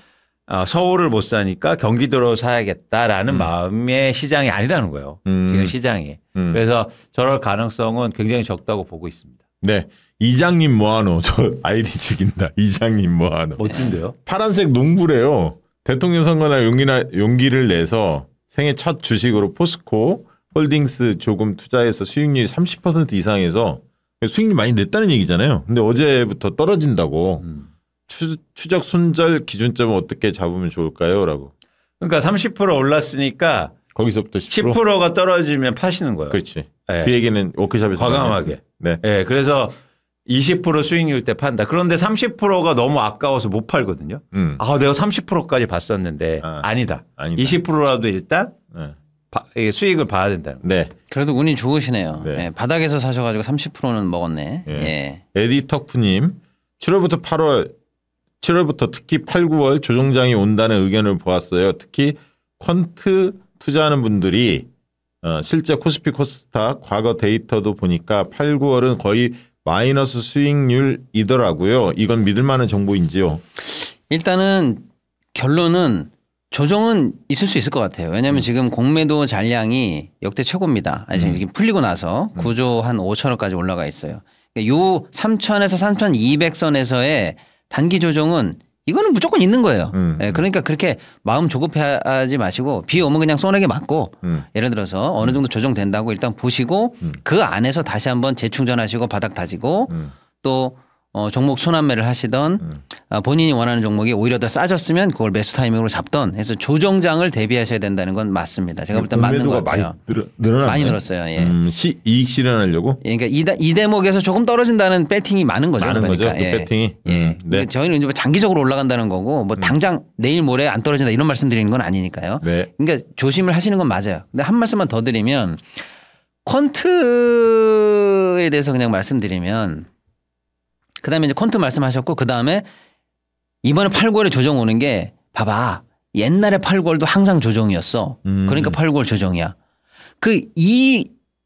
서울을 못 사니까 경기도로 사야겠다라는 마음의 시장이 아니라는 거예요. 지금 시장이. 그래서 저럴 가능성은 굉장히 적다고 보고 있습니다. 네. 이장님 뭐하노? 저 아이디 죽인다. 이장님 뭐하노? 멋진데요? 파란색 농부래요. 대통령 선거나 용기를 내서 생애 첫 주식으로 포스코 홀딩스 조금 투자해서 수익률이 30% 이상에서 수익률 많이 냈다는 얘기잖아요. 근데 어제부터 떨어진다고. 추적 손절 기준점은 어떻게 잡으면 좋을까요? 라고. 그러니까 30% 올랐으니까 거기서부터 10%가 떨어지면 파시는 거예요. 그렇지. 네. 그 얘기는 워크숍에서 과감하게. 네. 네. 그래서 20% 수익률 때 판다. 그런데 30%가 너무 아까워서 못 팔거든요. 내가 30%까지 봤었는데 아니다. 20%라도 일단 수익을 봐야 된다는 거예요. 네. 그래도 운이 좋으시네요. 네. 네. 바닥에서 사셔가지고 30%는 먹었네. 예. 에디터프님 7월부터 특히 8, 9월 조정장이 온다는 의견을 보았어요. 특히 퀀트 투자하는 분들이 실제 코스피 코스닥 과거 데이터도 보니까 8, 9월은 거의 마이너스 수익률이더라고요. 이건 믿을 만한 정보인지요? 일단은 결론은 조정은 있을 수 있을 것 같아요. 왜냐하면 지금 공매도 잔량이 역대 최고입니다. 아니 지금 풀리고 나서 9조 한 5천억까지 올라가 있어요. 요 3,000에서 3,200선에서의 단기 조정은 이거는 무조건 있는 거예요. 네, 그러니까 그렇게 마음 조급해하지 마시고 비 오면 그냥 쏘내게 맞고 예를 들어서 어느 정도 조정된다고 일단 보시고 그 안에서 다시 한번 재충전하시고 바닥 다지고 또 종목 순환매를 하시던 본인이 원하는 종목이 오히려 더 싸졌으면 그걸 매수 타이밍으로 잡던 해서 조정장을 대비하셔야 된다는 건 맞습니다. 제가 볼 때 맞는 것 같아요. 많이 늘었어요. 예. 이익 실현하려고? 예, 그러니까 이 대목에서 조금 떨어진다는 배팅이 많은 거죠. 많은 그러니까. 거죠. 그 배팅이. 예. 네. 저희는 이제 장기적으로 올라간다는 거고 뭐 당장 내일 모레 안 떨어진다 이런 말씀 드리는 건 아니니까요. 네. 그러니까 조심을 하시는 건 맞아요. 근데 한 말씀만 더 드리면 퀀트에 대해서 그냥 말씀드리면 그다음에 이제 퀀트 말씀하셨고 그다음에 이번에 8, 9월에 조정 오는 게 봐봐. 옛날에 8, 9월도 항상 조정이었어. 그러니까 8, 9월 조정이야.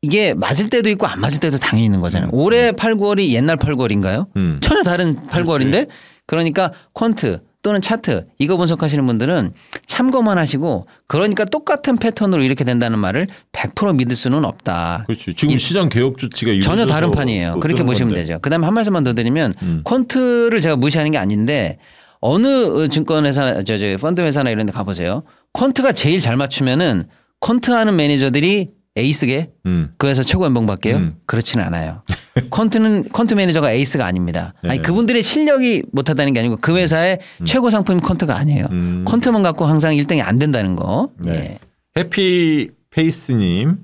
이게 맞을 때도 있고 안 맞을 때도 당연히 있는 거잖아요. 올해 8, 9월이 옛날 8, 9월인가요? 전혀 다른 8, 9월인데 그러니까 퀀트 또는 차트 이거 분석하시는 분들은 참고만 하시고 그러니까 똑같은 패턴으로 이렇게 된다는 말을 100% 믿을 수는 없다. 그렇지. 지금 시장 개혁 조치가 전혀 다른 판이에요. 그렇게 보시면 되죠. 그다음에 한 말씀만 더 드리면 퀀트를 제가 무시하는 게 아닌데 어느 증권회사, 펀드 회사나 이런 데 가보세요. 퀀트가 제일 잘 맞추면은 퀀트 하는 매니저들이 에이스게 그 회사 최고 연봉 받게요? 그렇지는 않아요. 퀀트 매니저가 에이스가 아닙니다. 아니 그분들의 실력이 못하다는 게 아니고 그 회사의 최고 상품이 퀀트가 아니에요. 퀀트만 갖고 항상 1등이 안 된다는 거. 네. 해피페이스님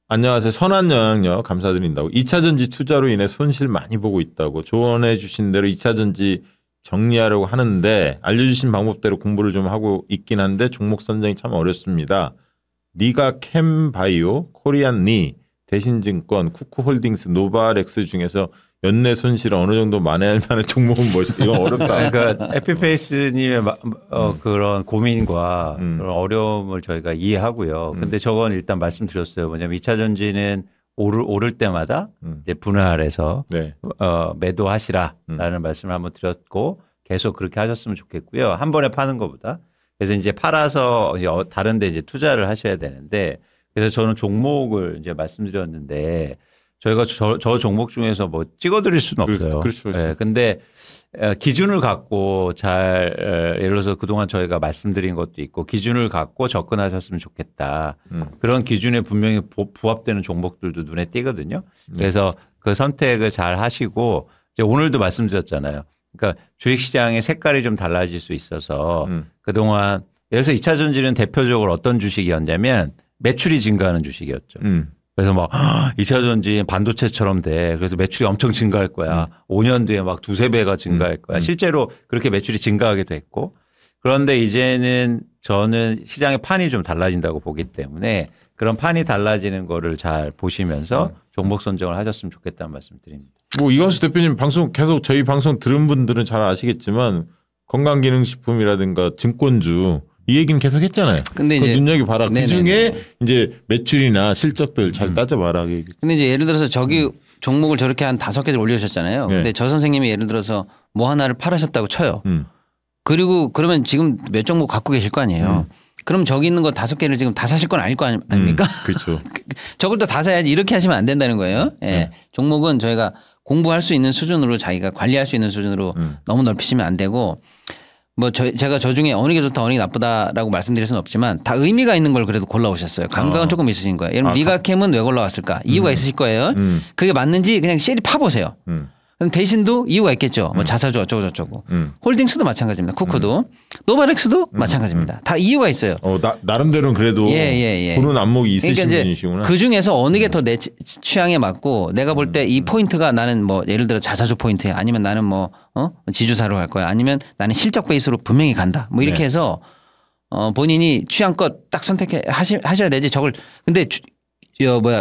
안녕하세요. 선한 영향력 감사드린다고. 2차전지 투자로 인해 손실 많이 보고 있다고 조언해 주신 대로 2차전지 정리하려고 하는데 알려주신 방법대로 공부를 좀 하고 있긴 한데 종목 선정이 참 어렵습니다. 니가 캠바이오, 코리안니, 대신증권, 쿠쿠홀딩스, 노바렉스 중에서 연내 손실 어느 정도 만회할 만한 종목은 뭐지? 이거 어렵다. 그러니까 해피페이스님의 그런 고민과 그런 어려움을 저희가 이해하고요. 근데 저건 일단 말씀드렸어요. 뭐냐면 2차 전지는 오를 때마다 이제 분할해서 네. 매도하시라라는 말씀을 한번 드렸고 계속 그렇게 하셨으면 좋겠고요. 한 번에 파는 것보다. 그래서 이제 팔아서 이제 다른 데 이제 투자를 하셔야 되는데 그래서 저는 종목을 이제 말씀드렸는데 저희가 저 종목 중에서 뭐 찍어드릴 수는 없어요. 그렇죠. 네, 근데 기준을 갖고 잘 예를 들어서 그동안 저희가 말씀드린 것도 있고 기준을 갖고 접근하셨으면 좋겠다. 그런 기준에 분명히 부합되는 종목들도 눈에 띄거든요. 그래서 그 선택을 잘 하시고 이제 오늘도 말씀드렸잖아요. 그러니까 주식시장의 색깔이 좀 달라질 수 있어서 그동안 예를 들어서 2차 전지는 대표적으로 어떤 주식이었냐면 매출이 증가하는 주식이었죠. 그래서 막 2차 전지 반도체처럼 돼. 그래서 매출이 엄청 증가할 거야. 5년 뒤에 막 두세 배가 증가할 거야. 실제로 그렇게 매출이 증가하기도 했고. 그런데 이제는 저는 시장의 판이 좀 달라진다고 보기 때문에 그런 판이 달라지는 거를 잘 보시면서 종목 선정을 하셨으면 좋겠다는 말씀 드립니다. 뭐 이광수 대표님 방송 계속 저희 방송 들은 분들은 잘 아시겠지만 건강기능식품이라든가 증권주 이 얘기는 계속 했잖아요. 근데 이제 눈여겨봐라. 그 중에 이제 매출이나 실적들 잘 따져봐라. 근데 이제 예를 들어서 저기 종목을 저렇게 한 5개를 올려주셨잖아요. 근데 저 선생님이 예를 들어서 뭐 하나를 팔으셨다고 쳐요. 그리고 그러면 지금 몇 종목 갖고 계실 거 아니에요. 그럼 저기 있는 거 5개를 지금 다 사실 건 아닐 거 아닙니까? 그렇죠. 저걸 또 다 사야지 이렇게 하시면 안 된다는 거예요. 예. 종목은 저희가 공부할 수 있는 수준으로 자기가 관리할 수 있는 수준으로 너무 넓히시면 안 되고 뭐 제가 저 중에 어느 게 좋다 어느 게 나쁘다라고 말씀드릴 수는 없지만 다 의미가 있는 걸 그래도 골라오셨어요. 감각은 조금 있으신 거예요. 예를 들면 리가캠은 왜 골라왔을까? 이유가 있으실 거예요. 그게 맞는지 그냥 씰이 파보세요. 대신도 이유가 있겠죠. 뭐 자사주 어쩌고 저쩌고. 홀딩스도 마찬가지입니다. 쿠쿠도. 노바렉스도 마찬가지입니다. 다 이유가 있어요. 나름대로는 그래도 보는 안목이 있으신 그러니까 분이시구나. 그 중에서 어느 게 더 내 취향에 맞고 내가 볼 때 이 포인트가 나는 뭐 예를 들어 자사주 포인트야. 아니면 나는 뭐 지주사로 갈 거야. 아니면 나는 실적 베이스로 분명히 간다. 뭐 이렇게 해서 본인이 취향껏 딱 선택하셔야 되지. 저걸 근데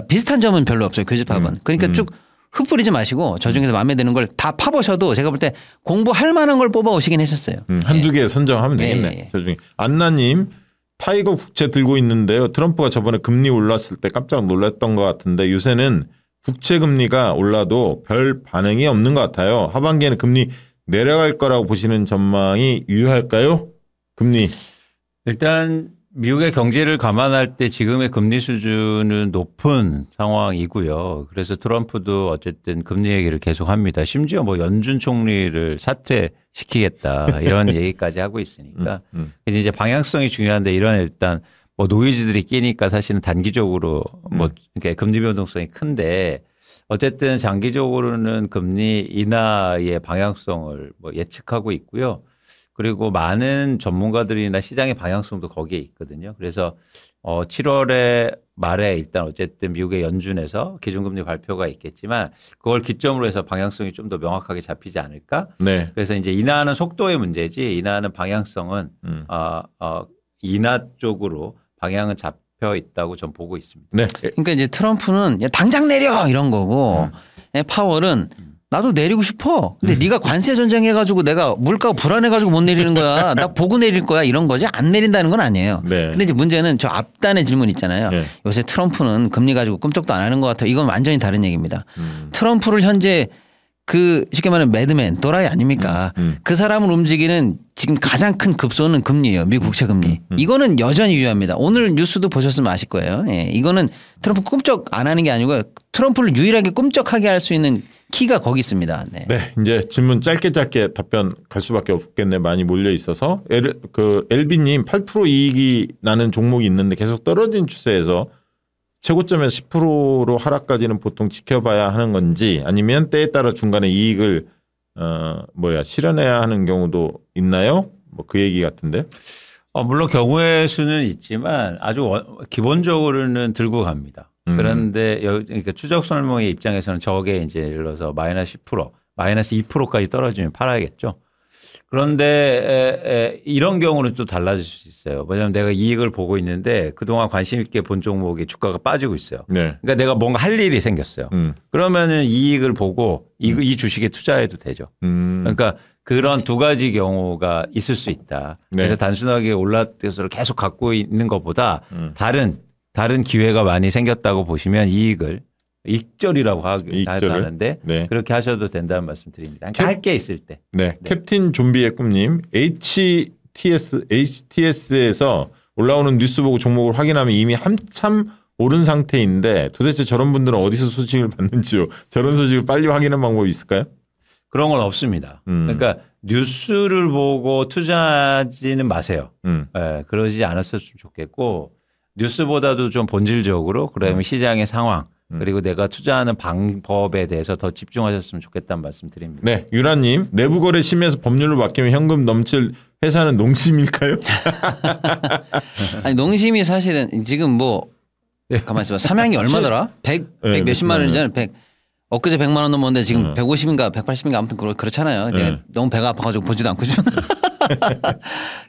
비슷한 점은 별로 없어요. 교집합은. 그러니까 쭉 흩뿌리지 마시고 저 중에서 마음에 드는 걸 다 파보셔도 제가 볼 때 공부할 만한 걸 뽑아 오시긴 했었어요. 한두 개 선정하면 되겠네. 저 중에 안나님 타이거 국채 들고 있는데요. 트럼프가 저번에 금리 올랐을 때 깜짝 놀랐던 것 같은데 요새는 국채 금리가 올라도 별 반응이 없는 것 같아요. 하반기에는 금리 내려갈 거라고 보시는 전망이 유효할까요? 금리. 일단 미국의 경제를 감안할 때 지금의 금리 수준은 높은 상황이고요. 그래서 트럼프도 어쨌든 금리 얘기를 계속합니다. 심지어 뭐 연준 총리를 사퇴시키겠다 이런 얘기까지 하고 있으니까 이제 방향성이 중요한데 이런 일단 뭐 노이즈들이 끼니까 사실은 단기적으로 뭐 그러니까 금리 변동성이 큰데 어쨌든 장기적으로는 금리 인하의 방향성을 뭐 예측하고 있고요. 그리고 많은 전문가들이나 시장의 방향성도 거기에 있거든요. 그래서 7월에 말에 일단 어쨌든 미국의 연준에서 기준금리 발표가 있겠지만 그걸 기점으로 해서 방향성이 좀 더 명확하게 잡히지 않을까. 네. 그래서 이제 인하하는 속도의 문제지 인하하는 방향성은 인하 쪽으로 방향은 잡혀 있다고 전 보고 있습니다. 네. 그러니까 이제 트럼프는 당장 내려 이런 거고 파월은 나도 내리고 싶어. 근데 네가 관세 전쟁해가지고 내가 물가가 불안해가지고 못 내리는 거야. 나 보고 내릴 거야 이런 거지. 안 내린다는 건 아니에요. 네. 근데 이제 문제는 저 앞단의 질문 있잖아요. 네. 요새 트럼프는 금리 가지고 꿈쩍도 안 하는 것 같아요. 이건 완전히 다른 얘기입니다. 트럼프를 현재 쉽게 말하면 매드맨 도라이 아닙니까? 그 사람을 움직이는 지금 가장 큰 급소는 금리예요. 미국 국채 금리. 이거는 여전히 유효합니다. 오늘 뉴스도 보셨으면 아실 거예요. 예, 이거는 트럼프 꿈쩍 안 하는 게 아니고 트럼프를 유일하게 꿈쩍하게 할 수 있는 키가 거기 있습니다. 네. 네, 이제 질문 짧게 답변 갈 수밖에 없겠네. 많이 몰려 있어서 LB님 8% 이익이 나는 종목이 있는데 계속 떨어진 추세에서 최고점에서 10%로 하락까지는 보통 지켜봐야 하는 건지 아니면 때에 따라 중간에 이익을 실현해야 하는 경우도 있나요? 뭐 그 얘기 같은데. 물론 경우의 수는 있지만 아주 기본적으로는 들고 갑니다. 그런데 그러니까 추적 설명의 입장에서는 저게 이제 예를 들어서 마이너스 10%, 마이너스 2%까지 떨어지면 팔아야겠죠. 그런데 이런 경우는 또 달라질 수 있어요. 왜냐하면 내가 이익을 보고 있는데 그동안 관심 있게 본 종목이 주가가 빠지고 있어요. 네. 그러니까 내가 뭔가 할 일이 생겼어요. 그러면은 이익을 보고 이 주식에 투자해도 되죠. 그러니까 그런 두 가지 경우가 있을 수 있다. 네. 그래서 단순하게 올라서를 계속 갖고 있는 것보다 다른 기회가 많이 생겼다고 보시면 익절이라고 하는데 네. 그렇게 하셔도 된다는 말씀 드립니다. 할 게 있을 때. 네. 네. 캡틴 좀비의 꿈님 HTS에서 올라오는 뉴스 보고 종목을 확인하면 이미 한참 오른 상태인데 도대체 저런 분들은 어디서 소식을 받는지요? 저런 소식을 빨리 확인하는 방법이 있을까요? 그런 건 없습니다. 그러니까 뉴스를 보고 투자하지는 마세요. 네, 그러지 않았으면 좋겠고 뉴스보다도 좀 본질적으로 그러면 시장의 상황 그리고 내가 투자하는 방법에 대해서 더 집중하셨으면 좋겠다는 말씀 드립니다. 네, 유라님 내부 거래 심해서 법률로 바뀌면 현금 넘칠 회사는 농심일까요? 아니 농심이 사실은 지금 뭐 가만 있어봐 삼양이 얼마더라? 100 몇십만 원이잖아요. 100 엊그제 100만 원 넘었는데 지금 150인가 180인가 아무튼 그렇잖아요. 너무 배가 아파가지고 보지도 않고 지금.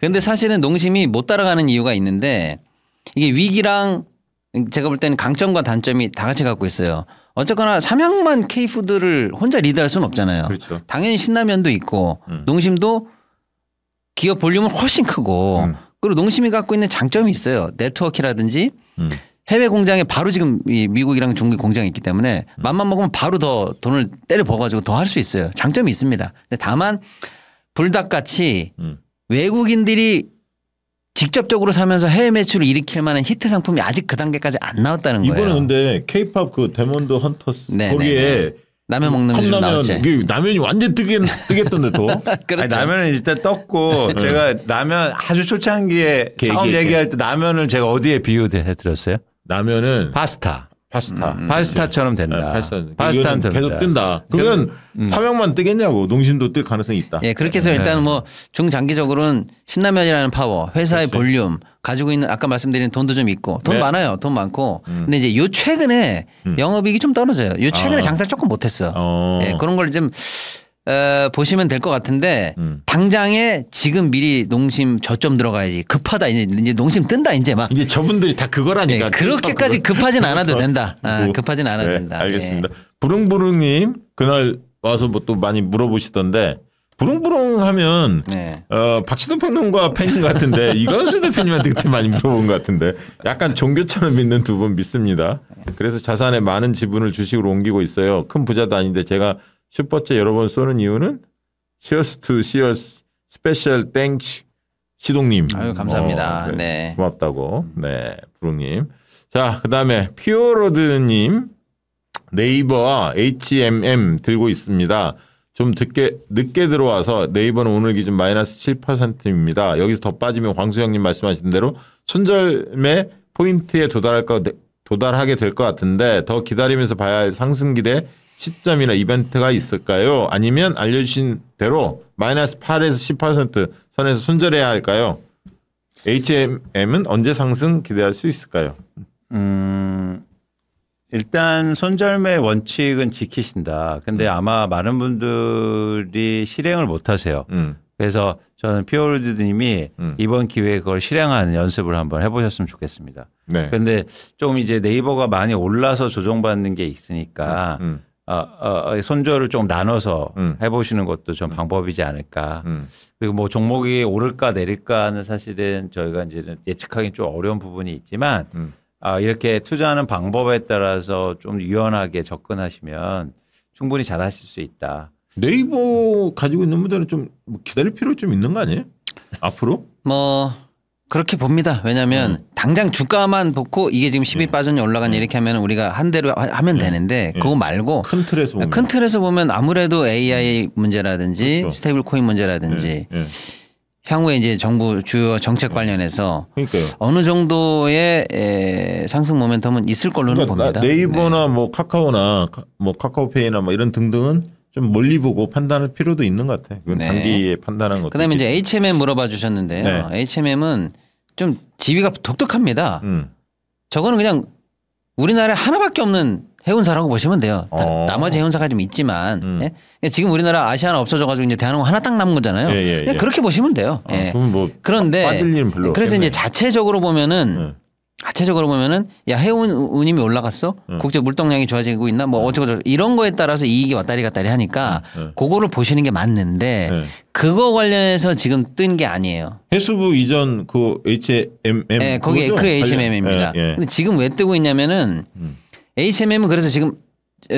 근데 사실은 농심이 못 따라가는 이유가 있는데 이게 위기랑 제가 볼 때는 강점과 단점이 다 같이 갖고 있어요. 어쨌거나 삼양만 K푸드를 혼자 리드할 수는 없잖아요. 그렇죠. 당연히 신라면도 있고 농심도 기업 볼륨은 훨씬 크고 그리고 농심이 갖고 있는 장점이 있어요. 네트워크라든지 해외 공장에 바로 지금 미국이랑 중국 공장이 있기 때문에 맘만 먹으면 바로 더 돈을 때려 버가지고 더 할 수 있어요. 장점이 있습니다. 근데 다만 불닭같이 외국인들이 직접적으로 사면서 해외 매출을 일으킬 만한 히트 상품이 아직 그 단계까지 안 나왔다는 거예요. 이번에 근데 K-팝 그 데몬드 헌터스 거기에 라면 먹는 게 좀 나왔지. 라면이 완전 뜨겠던데 더. 그렇죠. 아니, 라면은 일단 떴고 제가 라면 아주 초창기에 처음 얘기할 때 라면을 제가 어디에 비유해드렸어요? 라면은 파스타. 파스타처럼 된다. 파스타는 계속 뜬다. 그러면 삼양만 뜨겠냐고. 농심도 뜰 가능성이 있다. 예, 그렇게 해서 일단 뭐 중장기적으로는 신라면이라는 파워, 회사의 그렇지. 볼륨, 가지고 있는 아까 말씀드린 돈도 좀 있고 돈 많아요. 돈 많고. 근데 이제 요 최근에 영업이익이 좀 떨어져요. 요 최근에 장사를 조금 못했어. 예, 그런 걸 좀 보시면 될 것 같은데 당장에 지금 미리 농심 저점 들어가야지. 급하다 이제 농심 뜬다 이제 막. 이제 저분들이 다 그거라니까. 네, 그렇게까지 급하진 않아도 된다. 급하진 않아도 된다. 알겠습니다. 부릉부릉님 그날 와서 뭐 또 많이 물어보시던데 부릉부릉 하면 박시동 평론가 팬인 것 같은데 이건수 대표님한테 그때 많이 물어본 것 같은데 약간 종교처럼 믿는 두 분 믿습니다. 그래서 자산의 많은 지분을 주식으로 옮기고 있어요. 큰 부자도 아닌데 제가 슈퍼챗 여러 번 쏘는 이유는 Cheers to Cheers 스페셜 땡ks 시동님. 아유 감사합니다. 그래. 네. 고맙다고. 네, 부릉님. 자, 그다음에 피오로드님 네이버와 HMM 들고 있습니다. 좀 늦게 들어와서 네이버는 오늘 기준 마이너스 7%입니다. 여기서 더 빠지면 광수형님 말씀하신 대로 손절매 포인트에 도달하게 될 것 같은데 더 기다리면서 봐야 할 상승 기대 시점이나 이벤트가 있을까요? 아니면 알려주신 대로 마이너스 8에서 10% 선에서 손절해야 할까요? HMM은 언제 상승 기대할 수 있을까요? 일단 손절매 원칙은 지키신다. 근데 아마 많은 분들이 실행을 못 하세요. 그래서 저는 피오르드님이 이번 기회에 그걸 실행하는 연습을 한번 해보셨으면 좋겠습니다. 네. 근데 좀 이제 네이버가 많이 올라서 조정받는 게 있으니까 손절을 좀 나눠서 해보시는 것도 좀 방법이지 않을까. 그리고 뭐 종목이 오를까 내릴까는 사실은 저희가 이제 예측하기는 좀 어려운 부분이 있지만 이렇게 투자하는 방법에 따라서 좀 유연하게 접근하시면 충분히 잘하실 수 있다. 네이버 가지고 있는 분들은 좀 기다릴 필요 좀 있는 거 아니에요? 앞으로? 뭐 그렇게 봅니다. 왜냐하면 당장 주가만 보고 이게 지금 10이 빠졌냐 올라갔냐 이렇게 하면 우리가 한 대로 하면 되는데 그거 말고 큰 틀에서 보면 아무래도 AI 문제라든지 그렇죠. 스테이블 코인 문제라든지 향후에 이제 정부 주요 정책 관련해서 그러니까요. 어느 정도의 상승 모멘텀은 있을 걸로는 봅니다. 네이버나 뭐 카카오나 뭐 카카오페이나 뭐 이런 등등은 좀 멀리 보고 판단할 필요도 있는 것 같아. 이건 단기에 판단한 것도. 그다음에 이제 HMM 물어봐 주셨는데요. HMM은 좀 지위가 독특합니다. 저거는 그냥 우리나라에 하나밖에 없는 해운사라고 보시면 돼요. 나머지 해운사가 좀 있지만 지금 우리나라 아시아나 없어져가지고 이제 대한항공 하나 딱 남은 거잖아요. 그냥 그렇게 보시면 돼요. 그럼 뭐 그런데 빠질 일은 별로 그래서 없겠네. 이제 자체적으로 보면은 야 해운운임이 올라갔어? 국제 물동량이 좋아지고 있나? 뭐 어쩌고 이런 거에 따라서 이익이 왔다리 갔다리 하니까 그거를 보시는 게 맞는데 그거 관련해서 지금 뜬 게 아니에요. 해수부 이전 그 HMM 네, 거기 그 HMM입니다. 근데 지금 왜 뜨고 있냐면은 HMM은 그래서 지금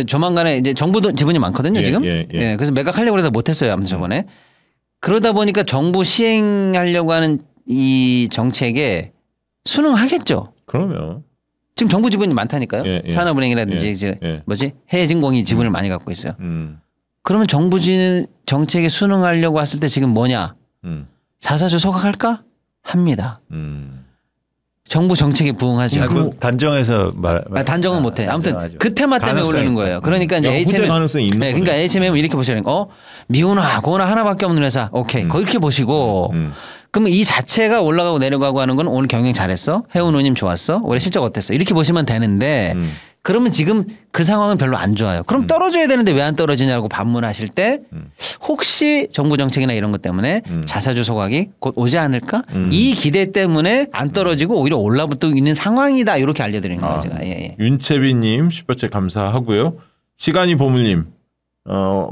조만간에 이제 정부도 지분이 많거든요. 지금. 그래서 매각하려고 그러다 못했어요. 아무튼 저번에. 그러다 보니까 정부 시행하려고 하는 이 정책에 순응하겠죠. 그러면 지금 정부 지분이 많다니까요. 산업은행이라든지 이제 뭐지 해외증권이 지분을 많이 갖고 있어요. 그러면 정부 정책에 순응하려고 했을 때 지금 뭐냐? 자사주 소각할까? 합니다. 정부 정책에 부응하지 않고 단정해서 단정은 못해. 아무튼 그 테마 때문에 오르는 거예요. 그러니까 이제 HMM 가능성이 있는 거예요. 그러니까 HMM 이렇게 보시는 미우나 고나 하나밖에 없는 회사. 오케이 그렇게 보시고. 그러면 이 자체가 올라가고 내려가고 하는 건 오늘 경영 잘했어? 해운운임 좋았어? 올해 실적 어땠어? 이렇게 보시면 되는데 그러면 지금 그 상황은 별로 안 좋아요. 그럼 떨어져야 되는데 왜 안 떨어지냐고 반문하실 때 혹시 정부 정책이나 이런 것 때문에 자사주 소각이 곧 오지 않을까? 이 기대 때문에 안 떨어지고 오히려 올라붙고 있는 상황이다. 이렇게 알려드리는 거예요. 제가. 윤채비님 슈퍼챗 감사하고요. 시간이 보물님.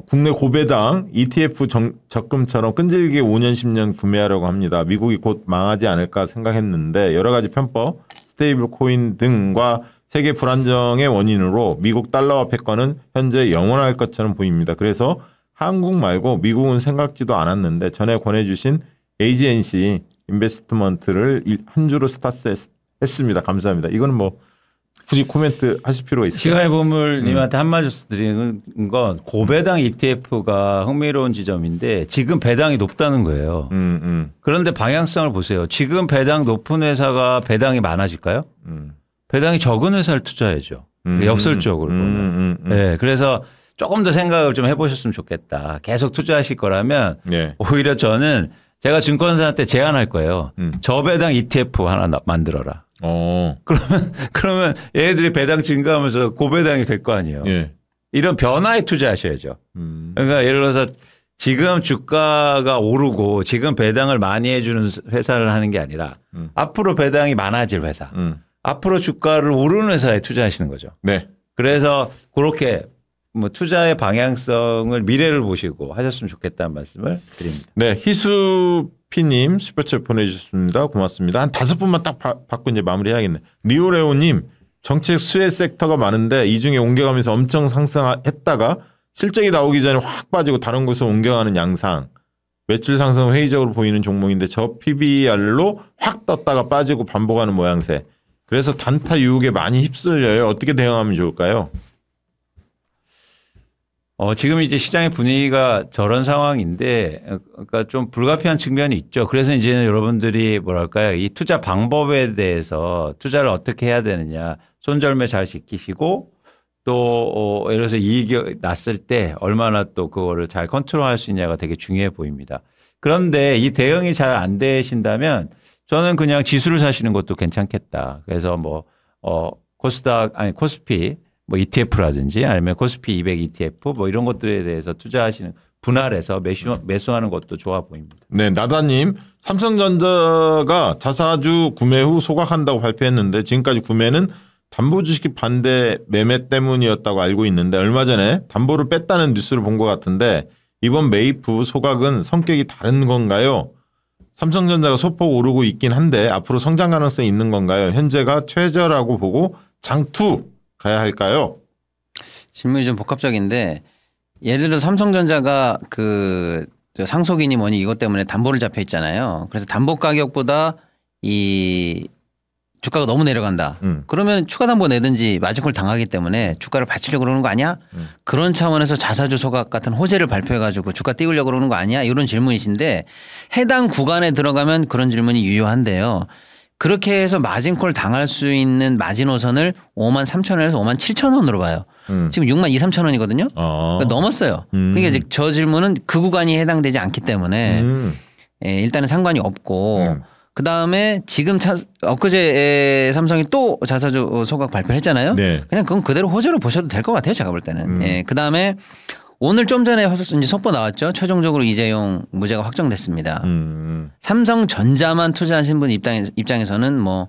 국내 고배당 ETF 적금처럼 끈질기게 5년 10년 구매하려고 합니다. 미국이 곧 망하지 않을까 생각했는데 여러 가지 편법, 스테이블 코인 등과 세계 불안정의 원인으로 미국 달러화 패권은 현재 영원할 것처럼 보입니다. 그래서 한국 말고 미국은 생각지도 않았는데 전에 권해주신 AGNC 인베스트먼트를 한 주로 스타트했습니다. 감사합니다. 이거는 뭐 굳이 코멘트 하실 필요가 있어요. 시간의 보물님한테 한마디 드리는 건 고배당 ETF가 흥미로운 지점인데 지금 배당이 높다는 거예요. 그런데 방향성을 보세요. 지금 배당 높은 회사가 배당이 많아질까요? 배당이 적은 회사를 투자해야죠. 역설적으로 보면. 네, 그래서 조금 더 생각을 좀 해보셨으면 좋겠다. 계속 투자하실 거라면 오히려 저는 제가 증권사한테 제안할 거예요. 저배당 ETF 하나 만들어라. 그러면 얘네들이 배당 증가하면서 고배당이 될 거 아니에요. 이런 변화에 투자하셔야죠. 그러니까 예를 들어서 지금 주가가 오르고 지금 배당을 많이 해주는 회사를 하는 게 아니라 앞으로 배당이 많아질 회사, 앞으로 주가를 오르는 회사에 투자하시는 거죠. 그래서 그렇게 뭐 투자의 방향성을 미래를 보시고 하셨으면 좋겠다는 말씀을 드립니다. 네, 희수피님 슈퍼챗 보내주셨습니다. 고맙습니다. 한 5분만 딱 받고 이제 마무리해야겠네. 리오레오님 정책 수혜 섹터가 많은데 이 중에 옮겨가면서 엄청 상승했다가 실적이 나오기 전에 확 빠지고 다른 곳으로 옮겨가는 양상. 매출 상승 회의적으로 보이는 종목인데 저 PBR로 확 떴다가 빠지고 반복하는 모양새. 그래서 단타 유혹에 많이 휩쓸려요. 어떻게 대응하면 좋을까요? 지금 이제 시장의 분위기가 저런 상황인데, 그러니까 좀 불가피한 측면이 있죠. 그래서 이제는 여러분들이 뭐랄까요. 이 투자 방법에 대해서 투자를 어떻게 해야 되느냐. 손절매 잘 지키시고 또, 예를 들어서 이익이 났을 때 얼마나 또 그거를 잘 컨트롤할 수 있냐가 되게 중요해 보입니다. 그런데 이 대응이 잘 안 되신다면 저는 그냥 지수를 사시는 것도 괜찮겠다. 그래서 뭐, 코스피 뭐 ETF라든지 아니면 코스피 200 ETF 뭐 이런 것들에 대해서 투자하시는 분할해서 매수하는 것도 좋아 보입니다. 네, 나다님 삼성전자가 자사주 구매 후 소각한다고 발표했는데 지금까지 구매는 담보주식 반대 매매 때문이었다고 알고 있는데 얼마 전에 담보를 뺐다는 뉴스를 본 것 같은데 이번 매입 후 소각은 성격이 다른 건가요? 삼성전자가 소폭 오르고 있긴 한데 앞으로 성장 가능성이 있는 건가요? 현재가 최저라고 보고 장투 가야 할까요? 질문이 좀 복합적인데 예를 들어 삼성전자가 그 상속인이 뭐니 이것 때문에 담보를 잡혀 있잖아요. 그래서 담보 가격보다 이 주가가 너무 내려간다. 그러면 추가 담보 내든지 마진콜 당하기 때문에 주가를 받치려고 그러는 거 아니야? 그런 차원에서 자사주 소각 같은 호재를 발표해가지고 주가 띄우려고 그러는 거 아니야? 이런 질문이신데 해당 구간에 들어가면 그런 질문이 유효한데요. 그렇게 해서 마진콜 당할 수 있는 마지노선을 53,000원에서 57,000원으로 봐요. 지금 62,000~63,000원이거든요. 그러니까 넘었어요. 그러니까 이제 저 질문은 그 구간이 해당되지 않기 때문에 예, 일단은 상관이 없고 그 다음에 지금 엊그제 삼성이 또 자사주 소각 발표했잖아요. 네. 그냥 그건 그대로 호재로 보셔도 될 것 같아요. 제가 볼 때는. 예, 그 다음에 오늘 좀 전에 이제 속보 나왔죠. 최종적으로 이재용 무죄가 확정됐습니다. 삼성전자만 투자하신 분 입장에서는 뭐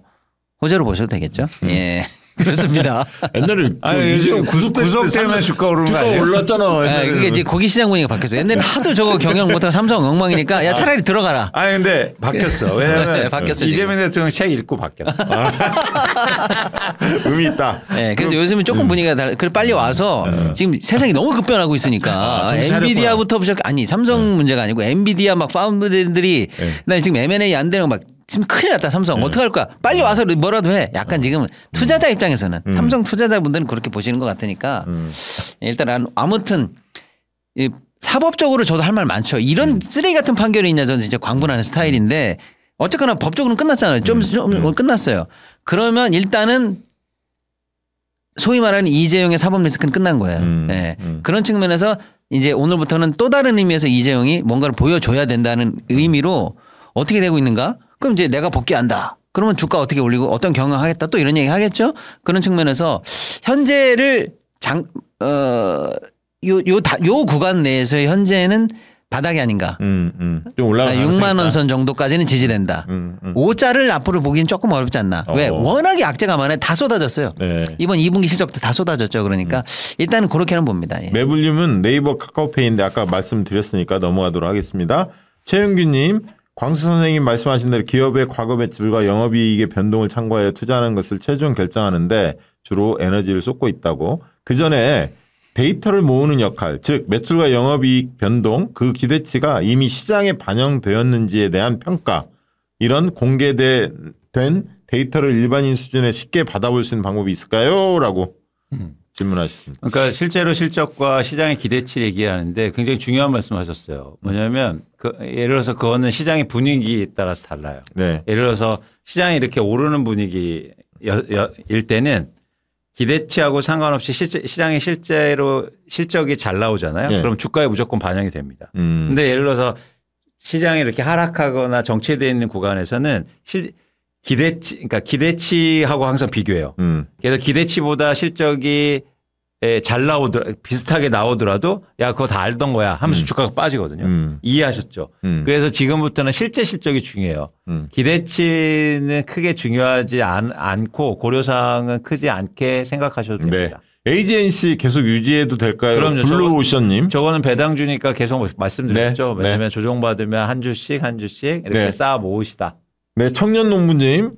호재로 보셔도 되겠죠. 예. 그렇습니다. 옛날에 요즘 구속 때문에 주가 오르는 거 아니에요? 올랐잖아. 네, 그게 이제 고기 시장 분위기가 바뀌었어요. 옛날에 하도 저거 경영 못하고 삼성 엉망이니까 야 차라리 들어가라. 아니 근데 바뀌었어. 왜냐면 네, 바뀌었어, 이재명 대통령 책 읽고 바뀌었어. 의미 있다. 네, 그래서 요즘은 조금 분위기가 그래 빨리 와서 지금 세상이 너무 급변하고 있으니까 엔비디아부터 아니 삼성 문제가 아니고 엔비디아 막 파운드들이 나 지금 M&A 안 되는 거 막 지금 큰일 났다 삼성 어떡할 거야 빨리 와서 뭐라도 해 약간 지금 투자자 입장에서는 삼성 투자자분들은 그렇게 보시는 것 같으니까 일단 아무튼 사법적으로 저도 할 말 많죠. 이런 쓰레기 같은 판결이 있냐 저는 진짜 광분하는 스타일인데 어쨌거나 법적으로는 끝났잖아요. 좀 끝났어요. 그러면 일단은 소위 말하는 이재용의 사법 리스크는 끝난 거예요. 네. 그런 측면에서 이제 오늘부터는 또 다른 의미에서 이재용이 뭔가를 보여줘야 된다는 의미로 어떻게 되고 있는가? 그럼 이제 내가 복귀한다. 그러면 주가 어떻게 올리고 어떤 경영하겠다 또 이런 얘기 하겠죠. 그런 측면에서 현재를 요 구간 내에서의 현재는 바닥이 아닌가. 좀 올라가 6만 원 선 정도까지는 지지된다. 5자를 앞으로 보기는 조금 어렵지 않나. 왜? 워낙에 악재가 많아요. 다 쏟아졌어요. 네. 이번 2분기 실적도 다 쏟아졌죠. 그러니까 일단은 그렇게는 봅니다. 예. 매불님은 네이버 카카오페이인데 아까 말씀드렸으니까 넘어가도록 하겠습니다. 최윤규님. 광수 선생님 말씀하신 대로 기업의 과거 매출과 영업이익의 변동을 참고하여 투자하는 것을 최종 결정하는데 주로 에너지를 쏟고 있다고. 그 전에 데이터를 모으는 역할, 즉 매출과 영업이익 변동, 그 기대치가 이미 시장에 반영되었는지에 대한 평가, 이런 공개된 데이터를 일반인 수준에 쉽게 받아볼 수 있는 방법이 있을까요? 라고 질문하셨습니다. 그러니까 실제로 실적과 시장의 기대치 얘기하는데 굉장히 중요한 말씀하셨어요. 뭐냐면 예를 들어서 그거는 시장의 분위기에 따라서 달라요. 네. 예를 들어서 시장이 이렇게 오르는 분위기일 때는 기대치하고 상관없이 시장에 실제로 실적이 잘 나오잖아요. 네. 그럼 주가에 무조건 반영이 됩니다. 근데 예를 들어서 시장이 이렇게 하락하거나 정체되어 있는 구간에서는 그러니까 기대치하고 항상 비교해요. 그래서 기대치보다 실적이 잘 비슷하게 나오더라도 야, 그거 다 알던 거야 하면서 주가가 빠지거든요. 이해하셨죠? 그래서 지금부터는 실제 실적이 중요해요. 기대치는 크게 중요하지 않고 고려사항은 크지 않게 생각하셔도 됩니다. 네. AGNC 계속 유지해도 될까요? 그럼요. 블루오션님. 저거는 배당주니까 계속 말씀드렸죠. 네. 왜냐하면 조정받으면 한 주씩 이렇게 쌓아 모으시다. 네, 청년농부님.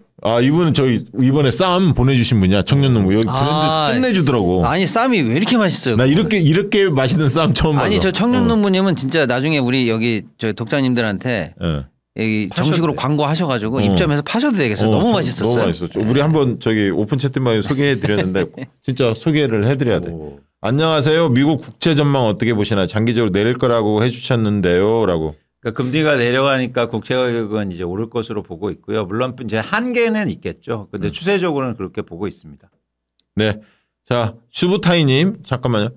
이분은 저희 이번에 쌈 보내주신 분이야. 청년농부. 여기 브랜드 끝내주더라고. 아니, 쌈이 왜 이렇게 맛있어요? 나 이렇게 맛있는 쌈 처음 봤어. 아니, 저 청년농부님은 진짜 나중에 우리 여기 저 독자님들한테 여기 정식으로 광고하셔가지고 입점해서 파셔도 되겠어요. 너무 맛있었어요. 너무 맛있었죠. 우리 한번 저기 오픈 채팅방에 소개해드렸는데 진짜 소개를 해드려야 돼. 안녕하세요. 미국 국채 전망 어떻게 보시나요? 장기적으로 내릴 거라고 해주셨는데요. 라고. 그러니까 금리가 내려가니까 국채 가격은 이제 오를 것으로 보고 있고요. 물론 이제 한계는 있겠죠. 근데 추세적으로는 그렇게 보고 있습니다. 네. 자, 수부타이님. 잠깐만요.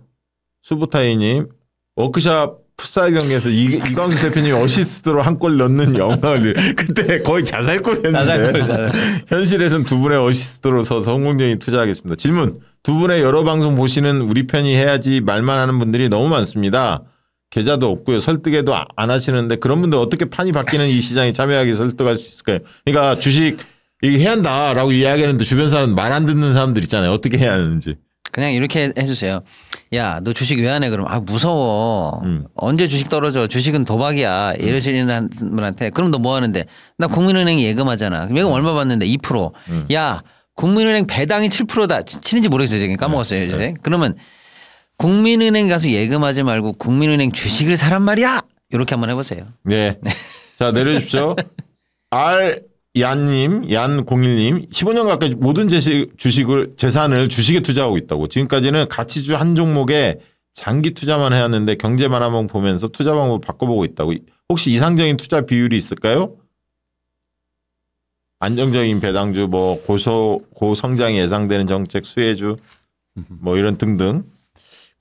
수부타이님. 워크샵 풋살 경기에서 이광수 대표님이 어시스트로 한 골 넣는 영광을 그때 거의 자살골이었는데 현실에서는 두 분의 어시스트로 성공적인 투자하겠습니다. 질문. 두 분의 여러 방송 보시는 우리 편이 해야지 말만 하는 분들이 너무 많습니다. 계좌도 없고요. 설득에도 안 하시는데 그런 분들 어떻게 판이 바뀌는 이 시장에 참여하게 설득할 수 있을까요? 그러니까 주식 이거 해야 한다라고 이야기하는데 주변 사람 말 안 듣는 사람들 있잖아요. 어떻게 해야 하는지. 그냥 이렇게 해주세요. 야, 너 주식 왜 안 해? 그러면 무서워. 언제 주식 떨어져? 주식은 도박이야. 이러시는 분한테 그럼 너 뭐 하는데? 나 국민은행이 예금하잖아. 예금 얼마 받는데? 2%. 야, 국민은행 배당이 7%다. 치는지 모르겠어요. 지금 까먹었어요. 이제. 그러면 국민은행 가서 예금하지 말고 국민은행 주식을 사란 말이야. 이렇게 한번 해보세요. 네. 자, 내려주십시오. 얀님, 얀01님, 15년 가까이 모든 재산을 주식에 투자하고 있다고. 지금까지는 가치주 한 종목에 장기 투자만 해왔는데 경제만 한번 보면서 투자 방법을 바꿔보고 있다고. 혹시 이상적인 투자 비율이 있을까요? 안정적인 배당주, 뭐 고성장이 예상되는 정책 수혜주, 뭐 이런 등등.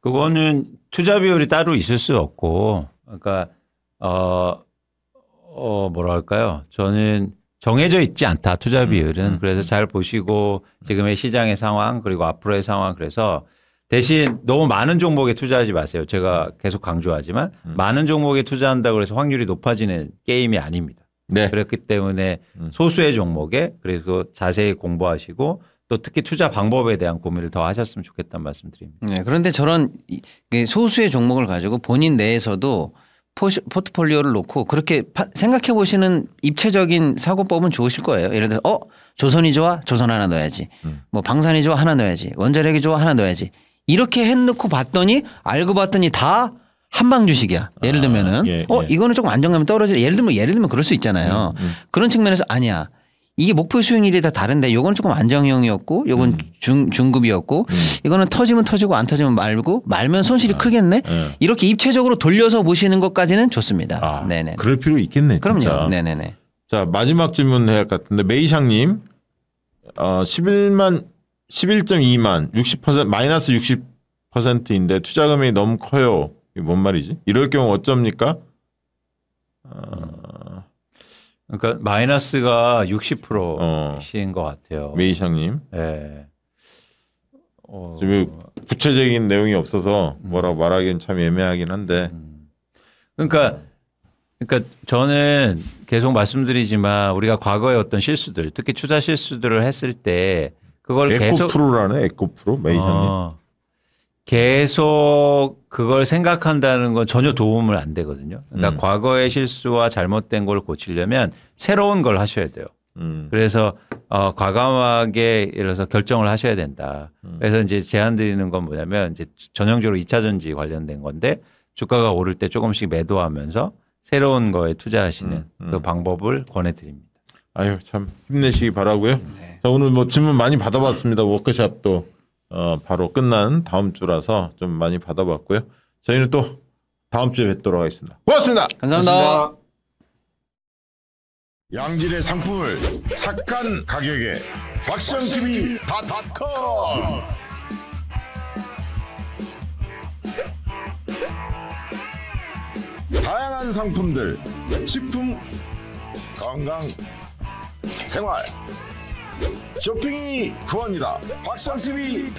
그거는 투자 비율이 따로 있을 수 없고, 그러니까 뭐랄까요? 저는 정해져 있지 않다, 투자 비율은. 그래서 잘 보시고 지금의 시장의 상황 그리고 앞으로의 상황, 그래서 대신 너무 많은 종목에 투자하지 마세요. 제가 계속 강조하지만 많은 종목에 투자한다고 해서 확률이 높아지는 게임이 아닙니다. 네. 그렇기 때문에 소수의 종목에 그리고 자세히 공부하시고 또 특히 투자 방법에 대한 고민을 더 하셨으면 좋겠다는 말씀드립니다. 네, 그런데 저런 소수의 종목을 가지고 본인 내에서도 포트폴리오를 놓고 그렇게 생각해 보시는 입체적인 사고법은 좋으실 거예요. 예를 들어 조선이 좋아? 조선 하나 넣어야지. 뭐 방산이 좋아? 하나 넣어야지. 원자력이 좋아? 하나 넣어야지. 이렇게 해놓고 봤더니 알고 봤더니 다 한방 주식이야. 예를 들면은 이거는 조금 안정감이 떨어져. 예를 들면 그럴 수 있잖아요. 그런 측면에서 아니야. 이게 목표 수익률이 다 다른데 요건 조금 안정형이었고 요건 중급이었고 이거는 터지면 터지고 안 터지면 말면 손실이 크겠네. 이렇게 입체적으로 돌려서 보시는 것까지는 좋습니다. 네네. 그럴 필요 있겠네. 그럼요. 진짜. 네네네. 자, 마지막 질문 해야 할 것 같은데 메이샹님 11.2만 60% 마이너스 60%인데 투자 금액이 너무 커요. 이게 뭔 말이지? 이럴 경우 어쩝니까? 그러니까 마이너스가 60%인 것 같아요. 메이샹님. 네. 지금 구체적인 내용이 없어서 뭐라고 말하기는 참 애매하긴 한데. 그러니까 저는 계속 말씀드리지만 우리가 과거의 어떤 실수들, 특히 투자 실수들을 했을 때 그걸 계속 에코프로라네. 에코프로 메이샹님. 계속 그걸 생각한다는 건 전혀 도움을 안 되거든요. 그러니까 과거의 실수와 잘못된 걸 고치려면 새로운 걸 하셔야 돼요. 그래서 과감하게 예를 들어서 결정을 하셔야 된다. 그래서 이제 제안 드리는 건 뭐냐면 이제 전형적으로 2차 전지 관련된 건데 주가가 오를 때 조금씩 매도하면서 새로운 거에 투자하시는 그 방법을 권해드립니다. 아유, 참 힘내시기 바라고요. 네. 자, 오늘 뭐 질문 많이 받아봤습니다. 워크숍도 바로 끝난 다음 주라서 좀 많이 받아봤고요. 저희는 또 다음 주에 뵙도록 하겠습니다. 고맙습니다. 감사합니다. 양질의 상품을 착한 가격에 박시영TV.com 다양한 상품들, 식품, 건강, 생활 쇼핑이 구원이다. 박시영TV.com